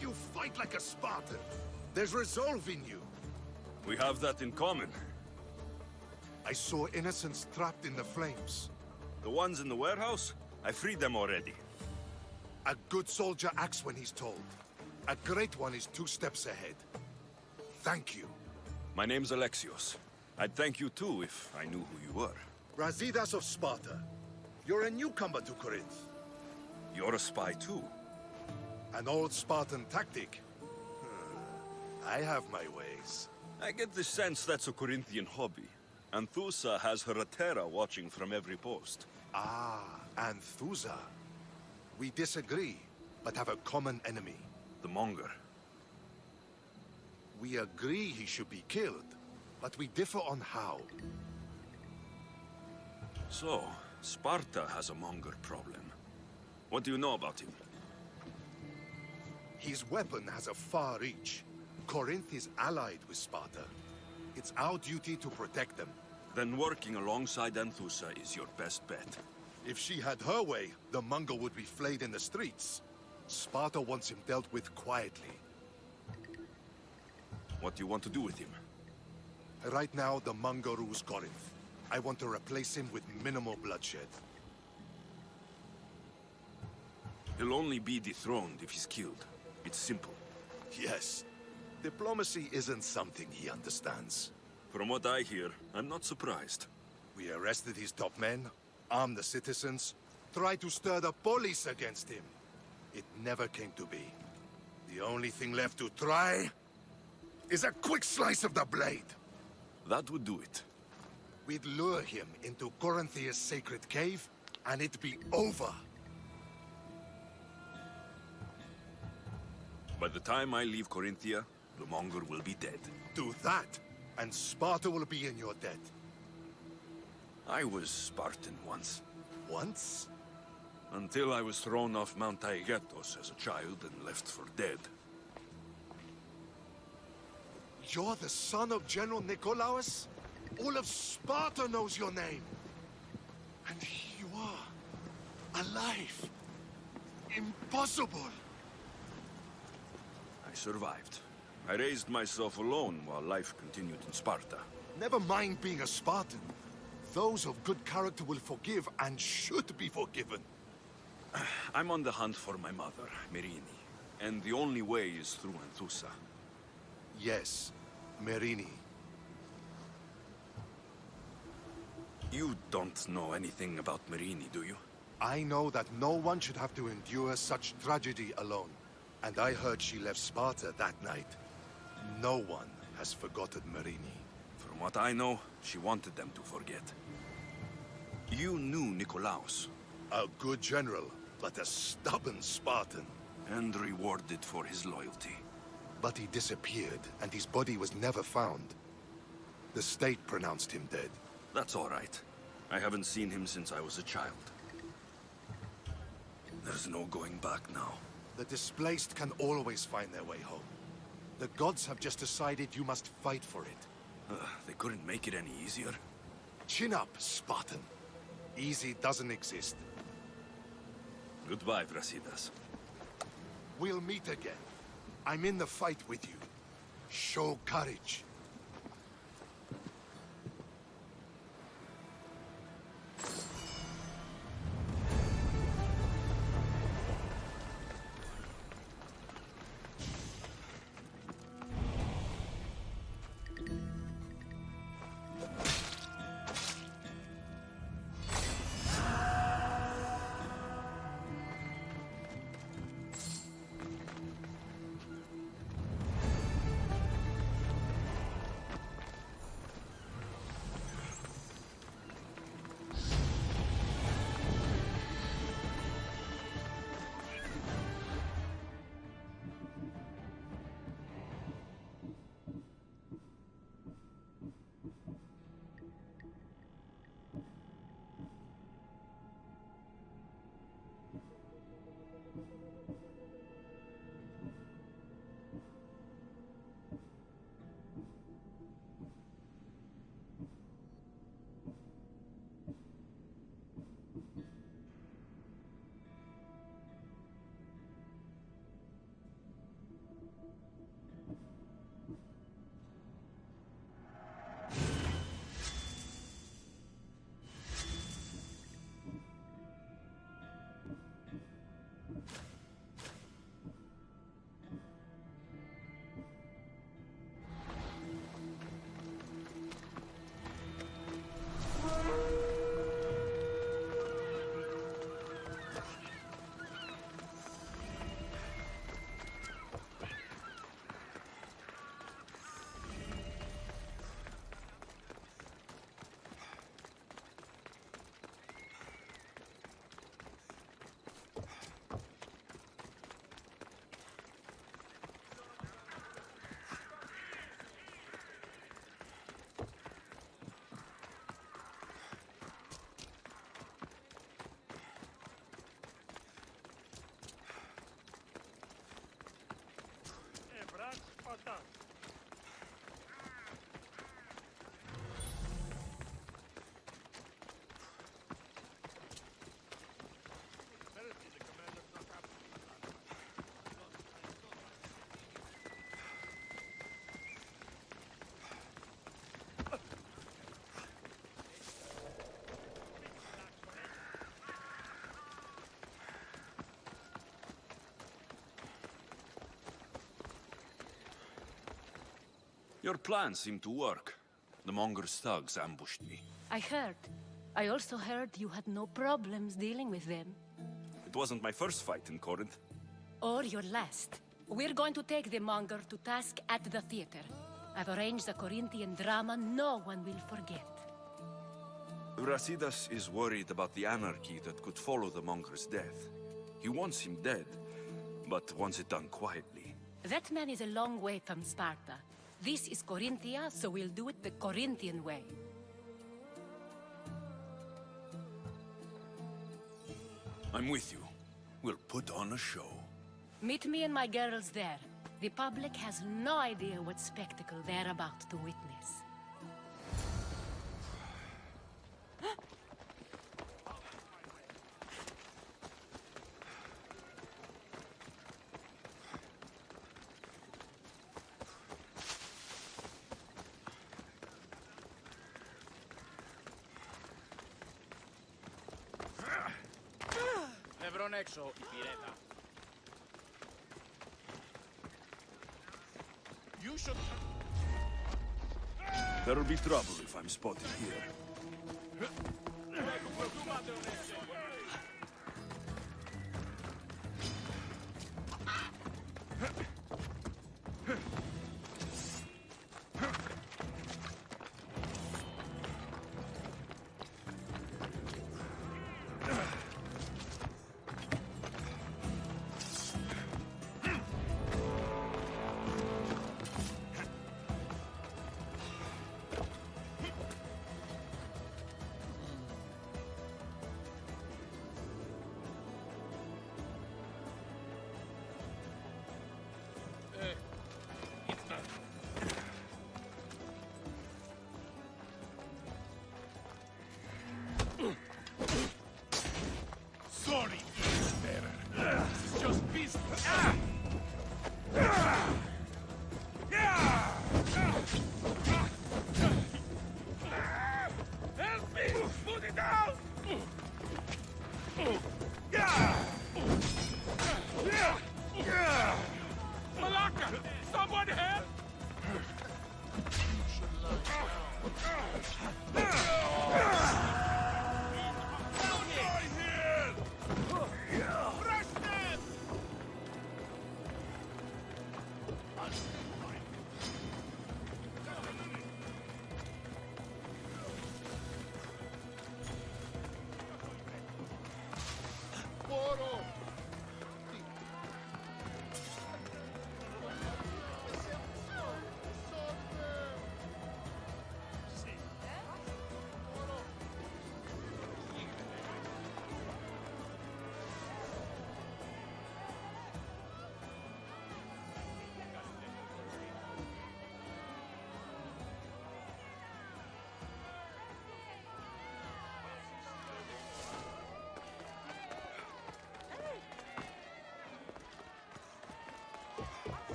You fight like a Spartan. There's resolve in you. We have that in common. I saw innocents trapped in the flames. The ones in the warehouse? I freed them already. A good soldier acts when he's told. A great one is 2 steps ahead. Thank you. My name's Alexios. I'd thank you too if I knew who you were. Razidas of Sparta. You're a newcomer to Corinth. You're a spy too. An old Spartan tactic. I have my ways. I get the sense that's a Corinthian hobby. Anthusa has her Atera watching from every post. Ah, Anthusa. We disagree, but have a common enemy. The Monger. We agree he should be killed, but we differ on how. So, Sparta has a Monger problem. What do you know about him? His weapon has a far reach. Corinth is allied with Sparta. It's our duty to protect them. Then working alongside Anthusa is your best bet. If she had her way, the Monger would be flayed in the streets. Sparta wants him dealt with quietly. What do you want to do with him? Right now, the Monger rules Corinth. I want to replace him with minimal bloodshed. He'll only be dethroned if he's killed. It's simple. Yes. Diplomacy isn't something he understands. From what I hear, I'm not surprised. We arrested his top men, armed the citizens, tried to stir the police against him. It never came to be. The only thing left to try is a quick slice of the blade. That would do it. We'd lure him into Corinthia's sacred cave, and it'd be over. By the time I leave Corinthia, the Monger will be dead. Do that, and Sparta will be in your debt. I was Spartan once. Once? Until I was thrown off Mount Taygetos as a child and left for dead. You're the son of General Nikolaos? All of Sparta knows your name. And here you are, alive. Impossible. I survived. I raised myself alone while life continued in Sparta. Never mind being a Spartan. Those of good character will forgive and should be forgiven. I'm on the hunt for my mother, Merini. And the only way is through Anthusa. Yes, Merini. You don't know anything about Merini, do you? I know that no one should have to endure such tragedy alone. And I heard she left Sparta that night. No one has forgotten Merini. From what I know, she wanted them to forget. You knew Nikolaos. A good general, but a stubborn Spartan. And rewarded for his loyalty. But he disappeared, and his body was never found. The state pronounced him dead. That's all right. I haven't seen him since I was a child. There's no going back now. The displaced can always find their way home. The gods have just decided you must fight for it. They couldn't make it any easier. Chin up, Spartan. Easy doesn't exist. Goodbye, Brasidas. We'll meet again. I'm in the fight with you. Show courage. Your plan seemed to work. The Monger's thugs ambushed me. I heard. I also heard you had no problems dealing with them. It wasn't my first fight in Corinth. Or your last. We're going to take the Monger to task at the theater. I've arranged a Corinthian drama no one will forget. Brasidas is worried about the anarchy that could follow the Monger's death. He wants him dead, but wants it done quietly. That man is a long way from Sparta. This is Corinthia, so we'll do it the Corinthian way. I'm with you. We'll put on a show. Meet me and my girls there. The public has no idea what spectacle they're about to witness. Βρουν έξω, υπηρέτα. You should... There'll be trouble if I'm spotted here. Sorry, bearer. This is just business. Help me! Put it down! Malaka! Someone help!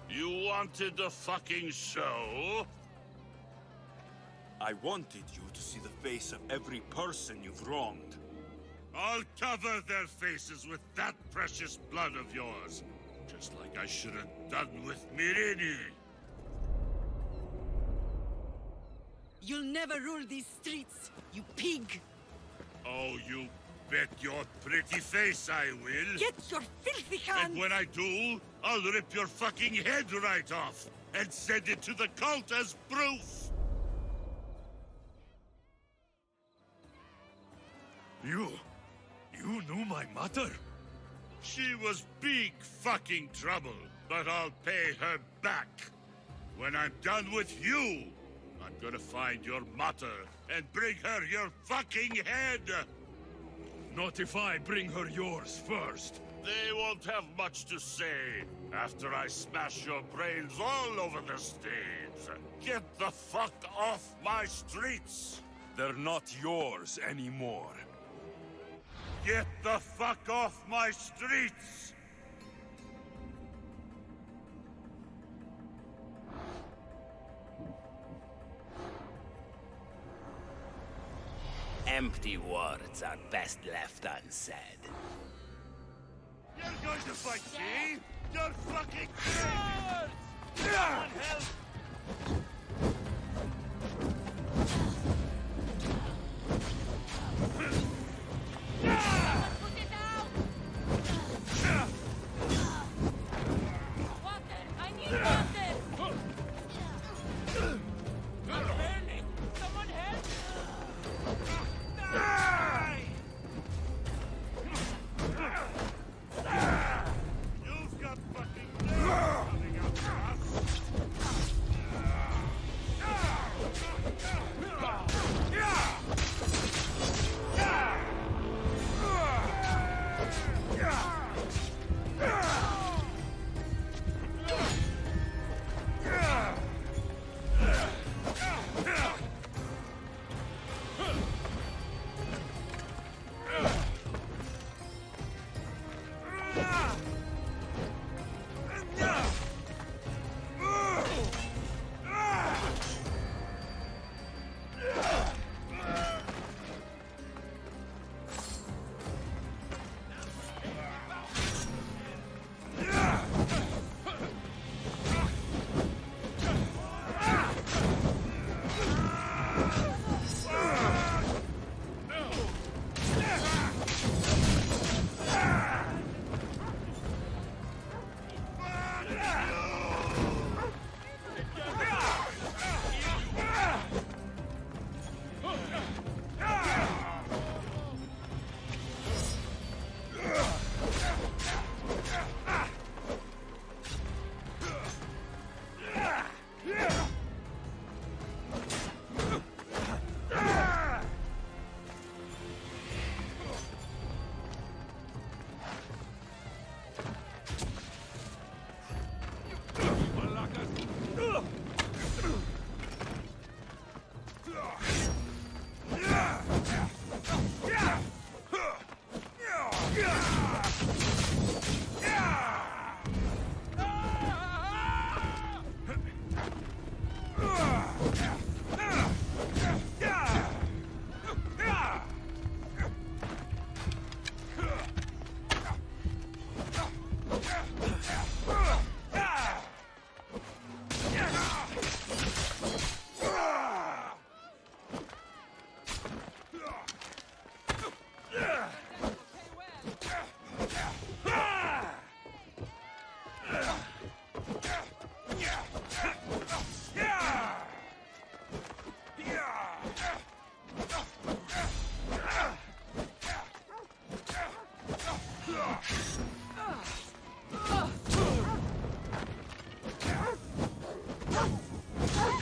You wanted the fucking show? I wanted you to see the face of every person you've wronged. I'll cover their faces with that precious blood of yours. Just like I should have done with Mirini. You'll never rule these streets, you pig! Oh, you bet your pretty face I will. Get your filthy hands! And when I do, I'll rip your fucking head right off and send it to the cult as proof. You knew my mother? She was big fucking trouble, but I'll pay her back. When I'm done with you, I'm gonna find your mother and bring her your fucking head! Not if I bring her yours first. They won't have much to say after I smash your brains all over the stage. Get the fuck off my streets! They're not yours anymore. Get the fuck off my streets! Empty words are best left unsaid. You're going to fight me? You're fucking crazy! Someone help! Put it out! Water! I need water! I'm burning! Someone help! You've got fucking nerve coming out for us!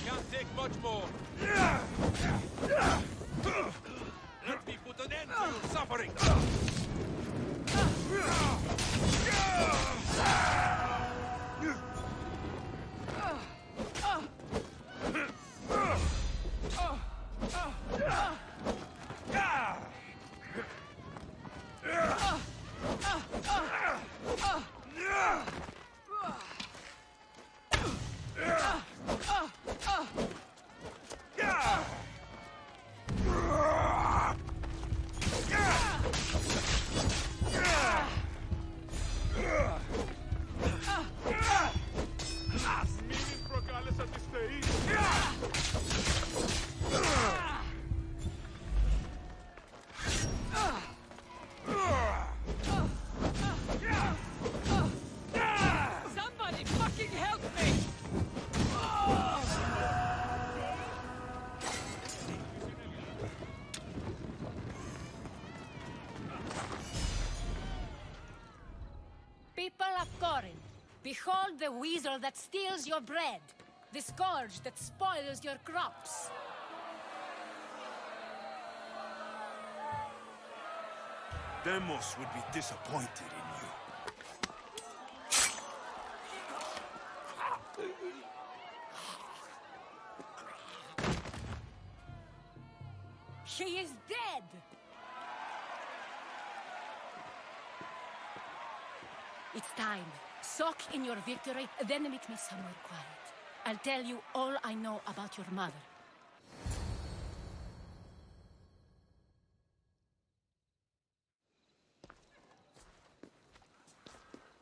Can't take much more. Let me put an end to your suffering. the weasel that steals your bread. The scourge that spoils your crops. Demos would be disappointed in you. She is dead! It's time. Soak in your victory, then meet me somewhere quiet. I'll tell you all I know about your mother.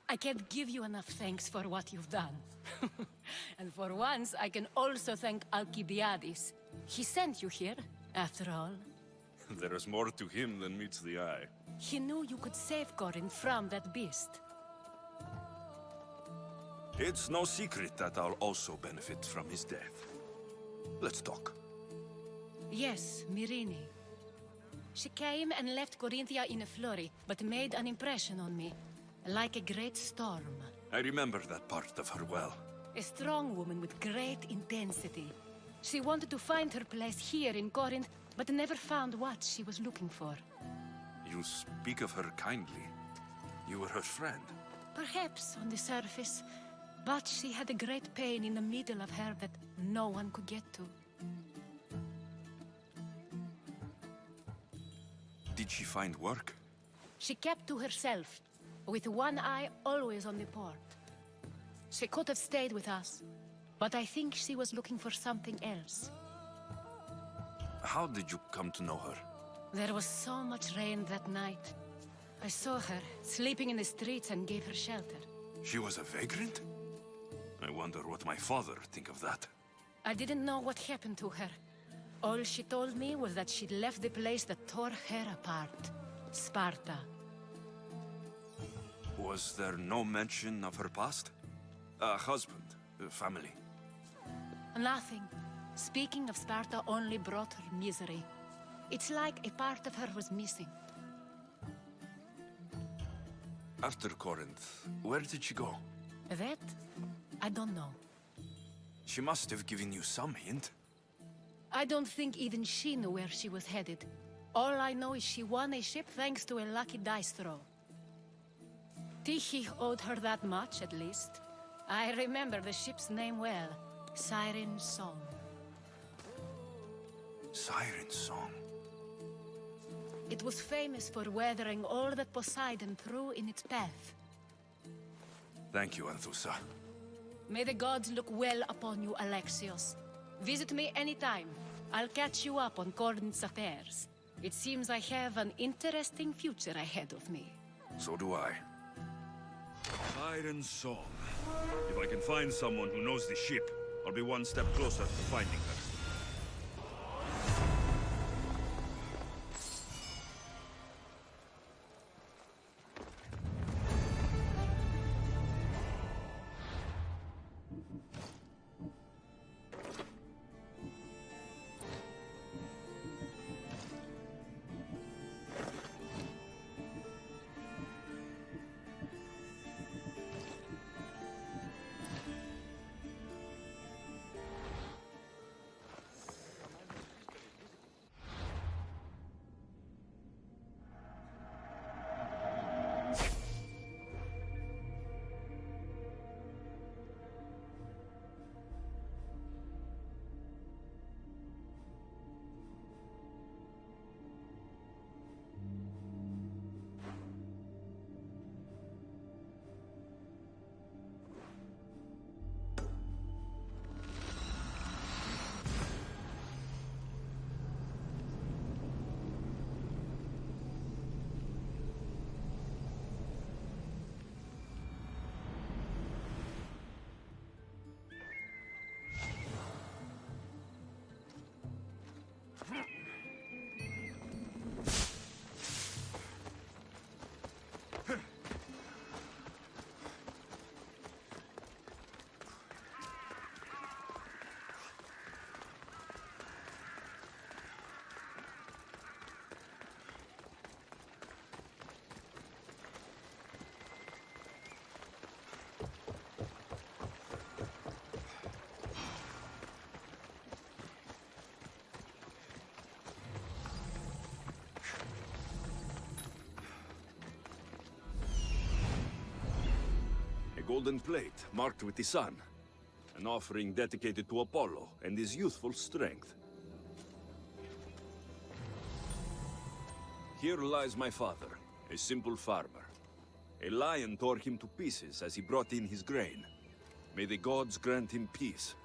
I can't give you enough thanks for what you've done. And for once, I can also thank Alcibiades. He sent you here, after all. There is more to him than meets the eye. He knew you could save Corinth from that beast. It's no secret that I'll also benefit from his death. Let's talk. Yes, Myrine. She came and left Corinthia in a flurry, but made an impression on me. Like a great storm. I remember that part of her well. A strong woman with great intensity. She wanted to find her place here in Corinth, but never found what she was looking for. You speak of her kindly. You were her friend. Perhaps on the surface, but she had a great pain in the middle of her that no one could get to. Did she find work? She kept to herself, with one eye always on the port. She could have stayed with us, but I think she was looking for something else. How did you come to know her? There was so much rain that night. I saw her, sleeping in the streets, and gave her shelter. She was a vagrant? I wonder what my father think of that. I didn't know what happened to her. All she told me was that she'd left the place that tore her apart. Sparta. Was there no mention of her past? A husband, a family? Nothing. Speaking of Sparta only brought her misery. It's like a part of her was missing. After Corinth, where did she go? That? I don't know. She must have given you some hint. I don't think even she knew where she was headed. All I know is she won a ship thanks to a lucky dice throw. Tyche owed her that much, at least. I remember the ship's name well. Siren Song. Siren Song? It was famous for weathering all that Poseidon threw in its path. Thank you, Anthusa. May the gods look well upon you, Alexios. Visit me anytime. I'll catch you up on Corinth's affairs. It seems I have an interesting future ahead of me. So do I. Siren Song. If I can find someone who knows the ship, I'll be one step closer to finding her. golden plate marked with the sun. An offering dedicated to Apollo and his youthful strength. Here lies my father, a simple farmer. A lion tore him to pieces as he brought in his grain. May the gods grant him peace.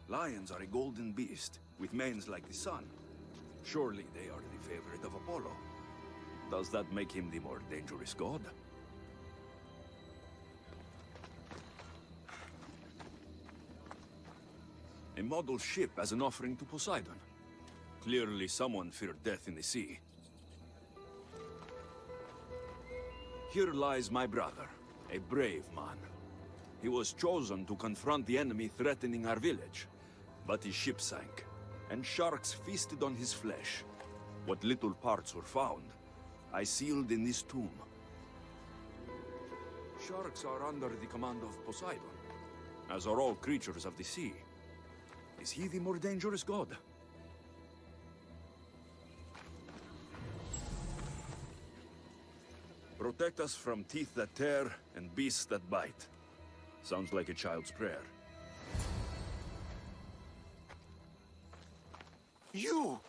Lions are a golden beast, with manes like the sun. Surely they are the favorite of Apollo. Does that make him the more dangerous god? A model ship as an offering to Poseidon. Clearly someone feared death in the sea. Here lies my brother, a brave man. He was chosen to confront the enemy threatening our village. But his ship sank, and sharks feasted on his flesh. What little parts were found, I sealed in this tomb. Sharks are under the command of Poseidon, as are all creatures of the sea. Is he the more dangerous god? Protect us from teeth that tear and beasts that bite. Sounds like a child's prayer. You!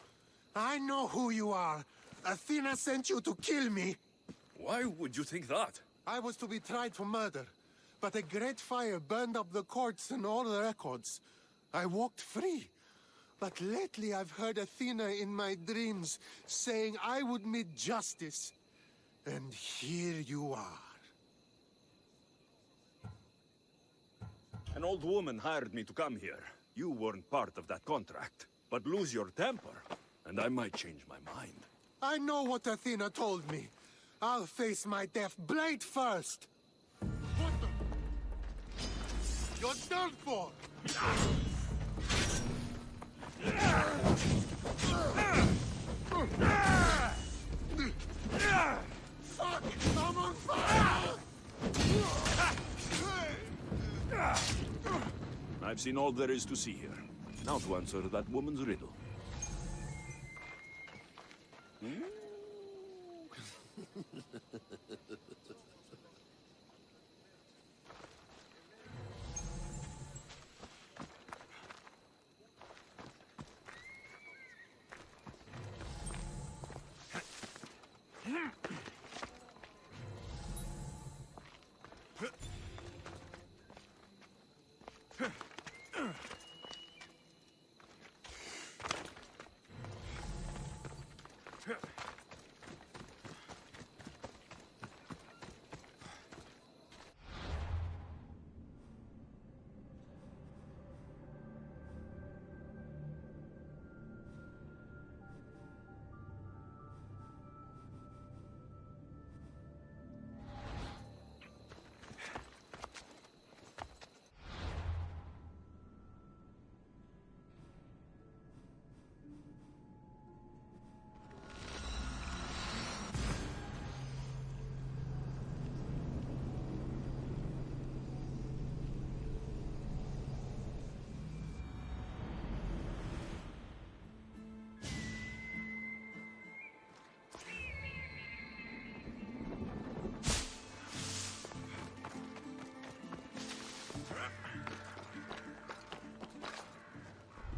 I know who you are. Athena sent you to kill me. Why would you think that? I was to be tried for murder, but a great fire burned up the courts and all the records. I walked free. But lately I've heard Athena in my dreams saying I would meet justice. And here you are. An old woman hired me to come here. You weren't part of that contract. But lose your temper, and I might change my mind. I know what Athena told me. I'll face my death blade first. What the? You're done for! Fuck! I'm on fire! I've seen all there is to see here. Now to answer that woman's riddle.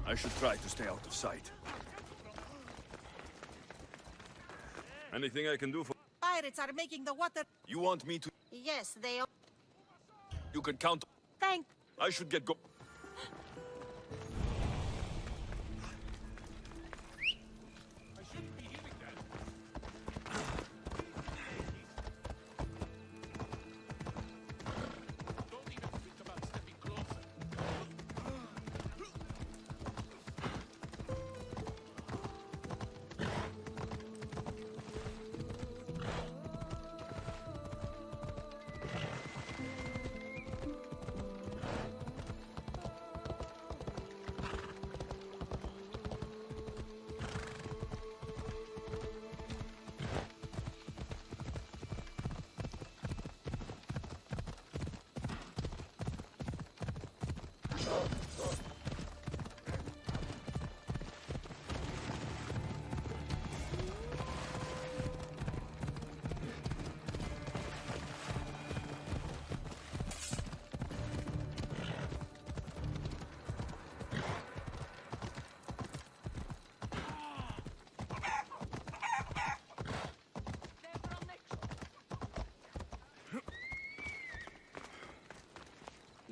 I should try to stay out of sight. Anything I can do for... Pirates are making the water... You want me to... Yes, they... You can count... Thank... I should get go...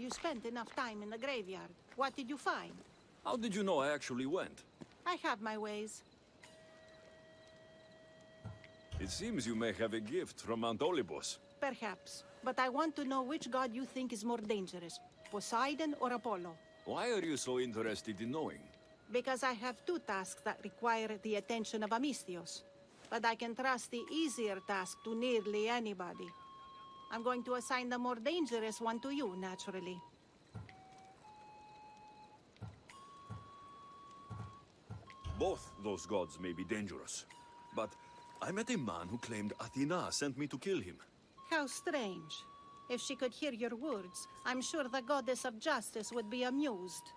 You spent enough time in the graveyard. What did you find? How did you know I actually went? I have my ways. It seems you may have a gift from Mount Olympus. Perhaps. But I want to know which god you think is more dangerous, Poseidon or Apollo. Why are you so interested in knowing? Because I have two tasks that require the attention of Amistios. But I can trust the easier task to nearly anybody. I'm going to assign the more dangerous one to you, naturally. Both those gods may be dangerous. But I met a man who claimed Athena sent me to kill him. How strange. If she could hear your words, I'm sure the goddess of justice would be amused.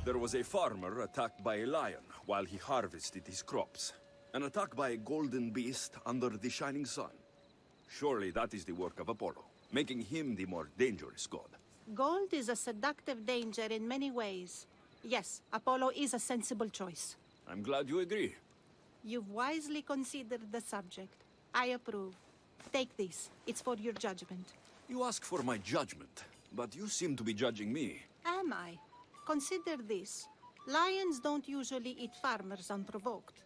There was a farmer attacked by a lion while he harvested his crops. An attack by a golden beast under the shining sun. Surely that is the work of Apollo, making him the more dangerous god. Gold is a seductive danger in many ways. Yes, Apollo is a sensible choice. I'm glad you agree. You've wisely considered the subject. I approve. Take this. It's for your judgment. You ask for my judgment, but you seem to be judging me. Am I? Consider this. Lions don't usually eat farmers unprovoked.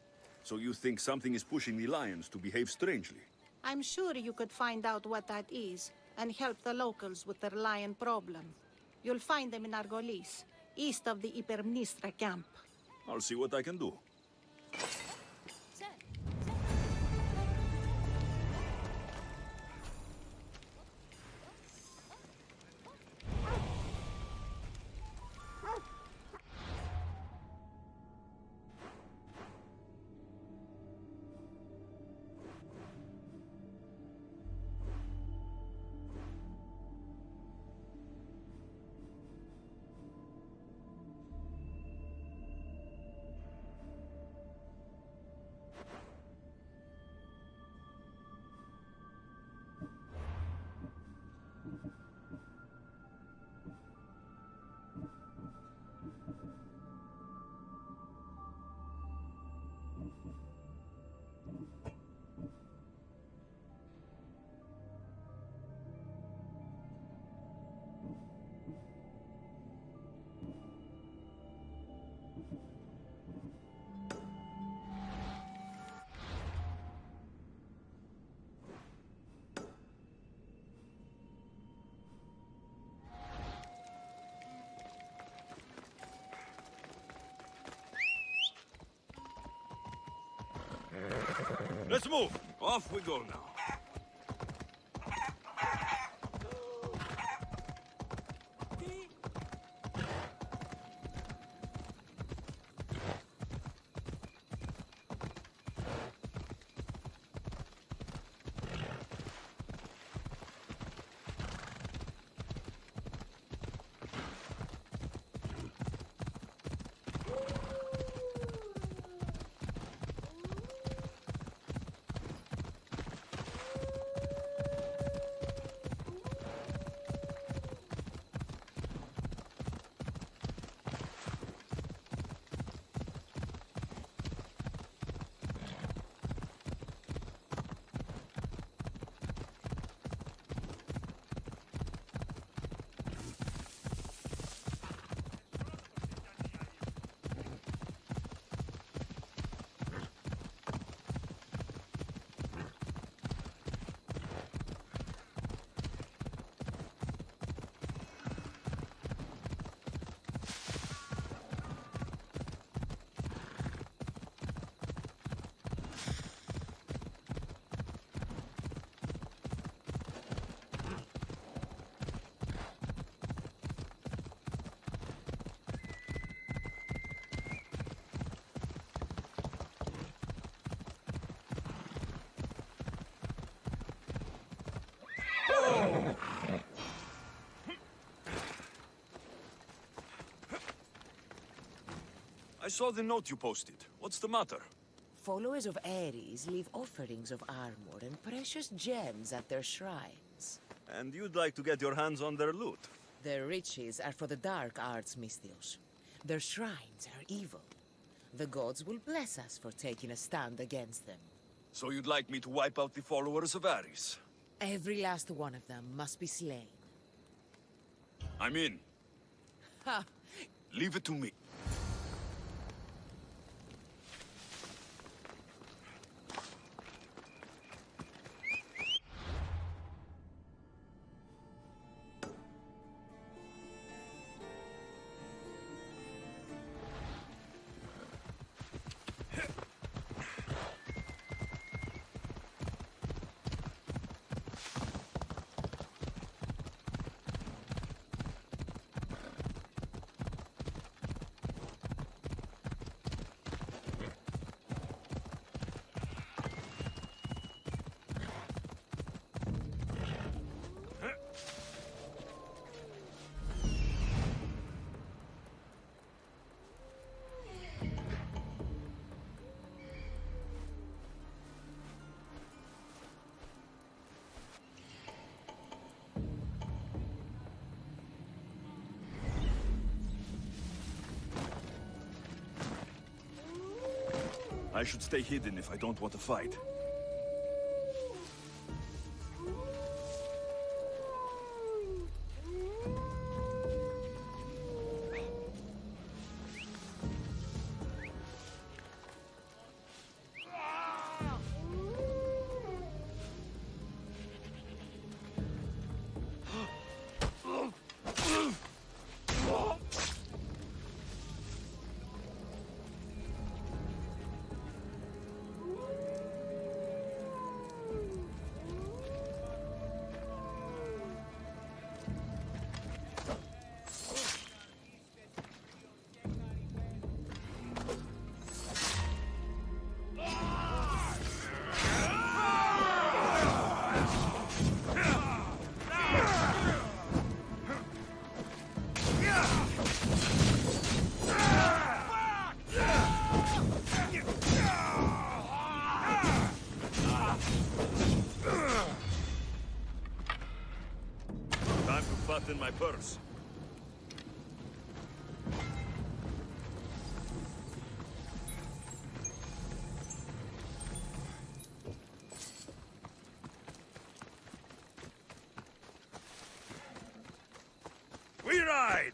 So you think something is pushing the lions to behave strangely? I'm sure you could find out what that is and help the locals with their lion problem. You'll find them in Argolis, east of the Hypermnestra camp. I'll see what I can do. Let's move! Off we go now. I saw the note you posted. What's the matter? Followers of Ares leave offerings of armor and precious gems at their shrines. And you'd like to get your hands on their loot? Their riches are for the dark arts, Misthios. Their shrines are evil. The gods will bless us for taking a stand against them. So you'd like me to wipe out the followers of Ares? Every last one of them must be slain. I'm in. Ha! Leave it to me. I should stay hidden if I don't want to fight. In my purse. We ride!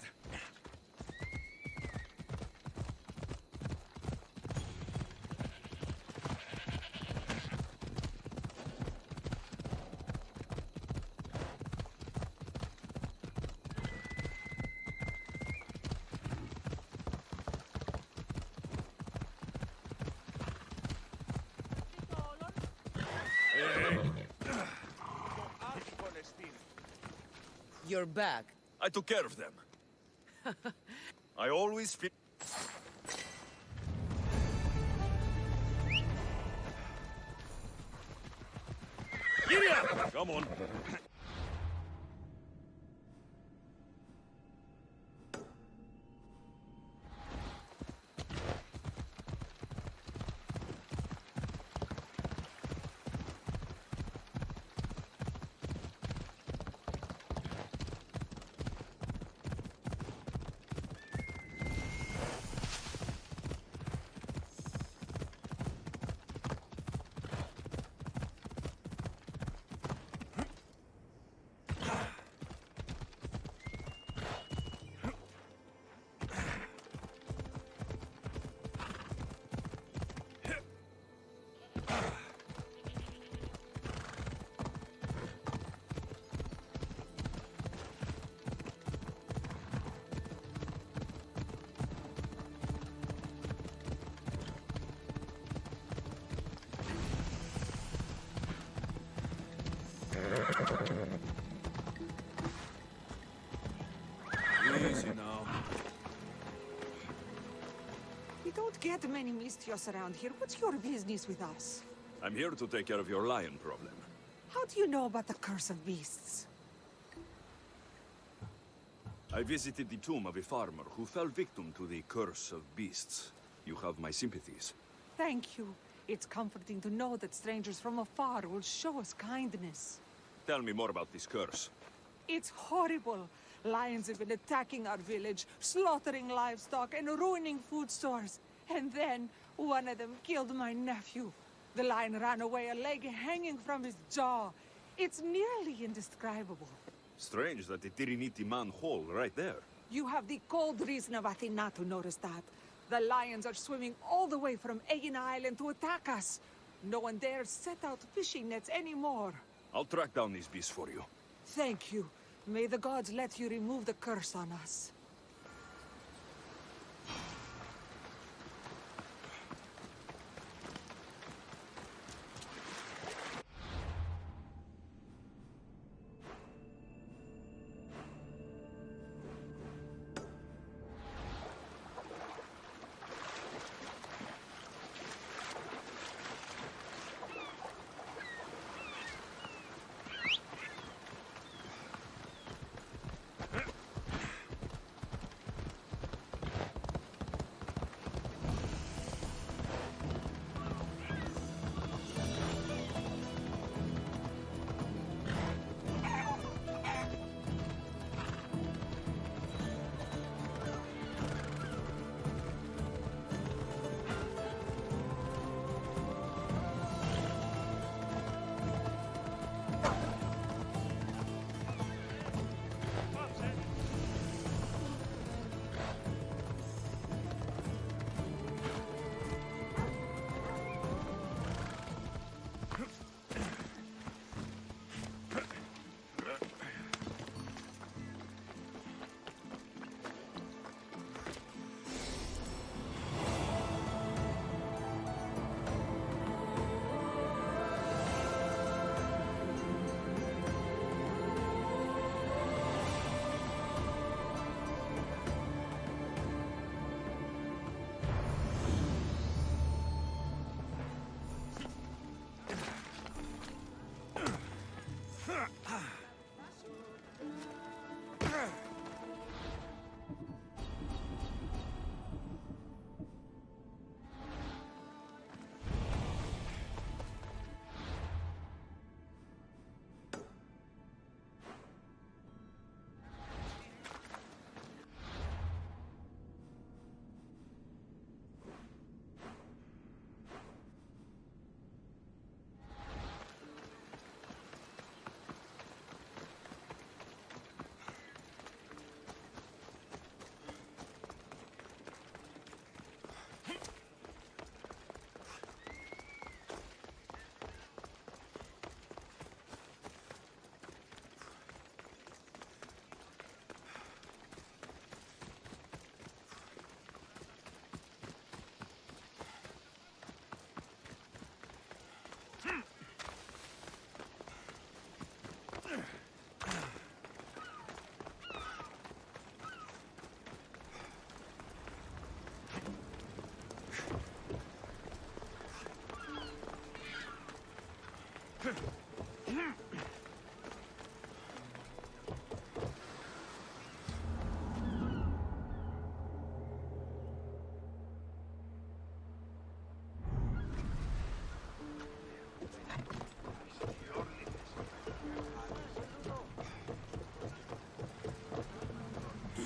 You're back. I took care of them. I always feel... Giddy up! Come on. Easy now. We don't get many Mistios around here. What's your business with us? I'm here to take care of your lion problem. How do you know about the curse of beasts? I visited the tomb of a farmer who fell victim to the curse of beasts. You have my sympathies. Thank you. It's comforting to know that strangers from afar will show us kindness. Tell me more about this curse. It's horrible. Lions have been attacking our village, slaughtering livestock and ruining food stores. And then, one of them killed my nephew. The lion ran away, a leg hanging from his jaw. It's nearly indescribable. Strange that it didn't eat the man whole right there. You have the cold reason of Athena to notice that. The lions are swimming all the way from Aegina Island to attack us. No one dares set out fishing nets anymore. I'll track down these beasts for you. Thank you. May the gods let you remove the curse on us.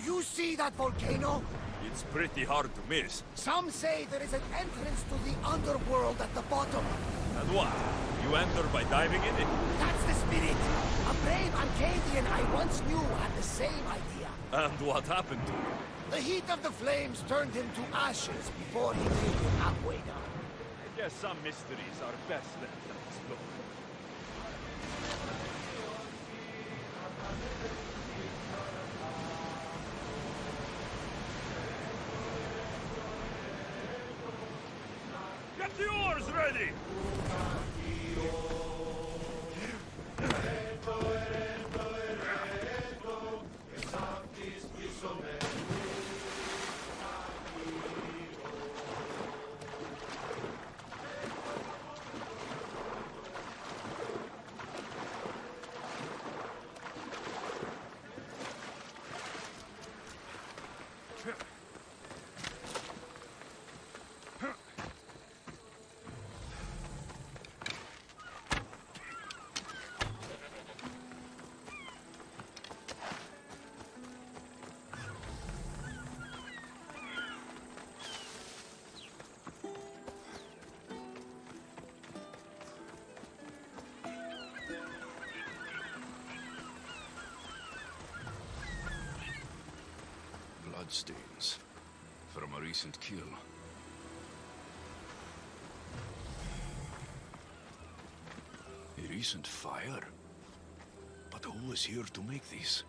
You see that volcano? It's pretty hard to miss. Some say there is an entrance to the underworld at the bottom. And what? You enter by diving in it? That's the spirit. A brave Arcadian I once knew had the same idea. And what happened to him? The heat of the flames turned him to ashes before he made it halfway down. I guess some mysteries are best left unexplored. Get the oars ready! bloodstains from a recent kill. A recent fire? But who was here to make these?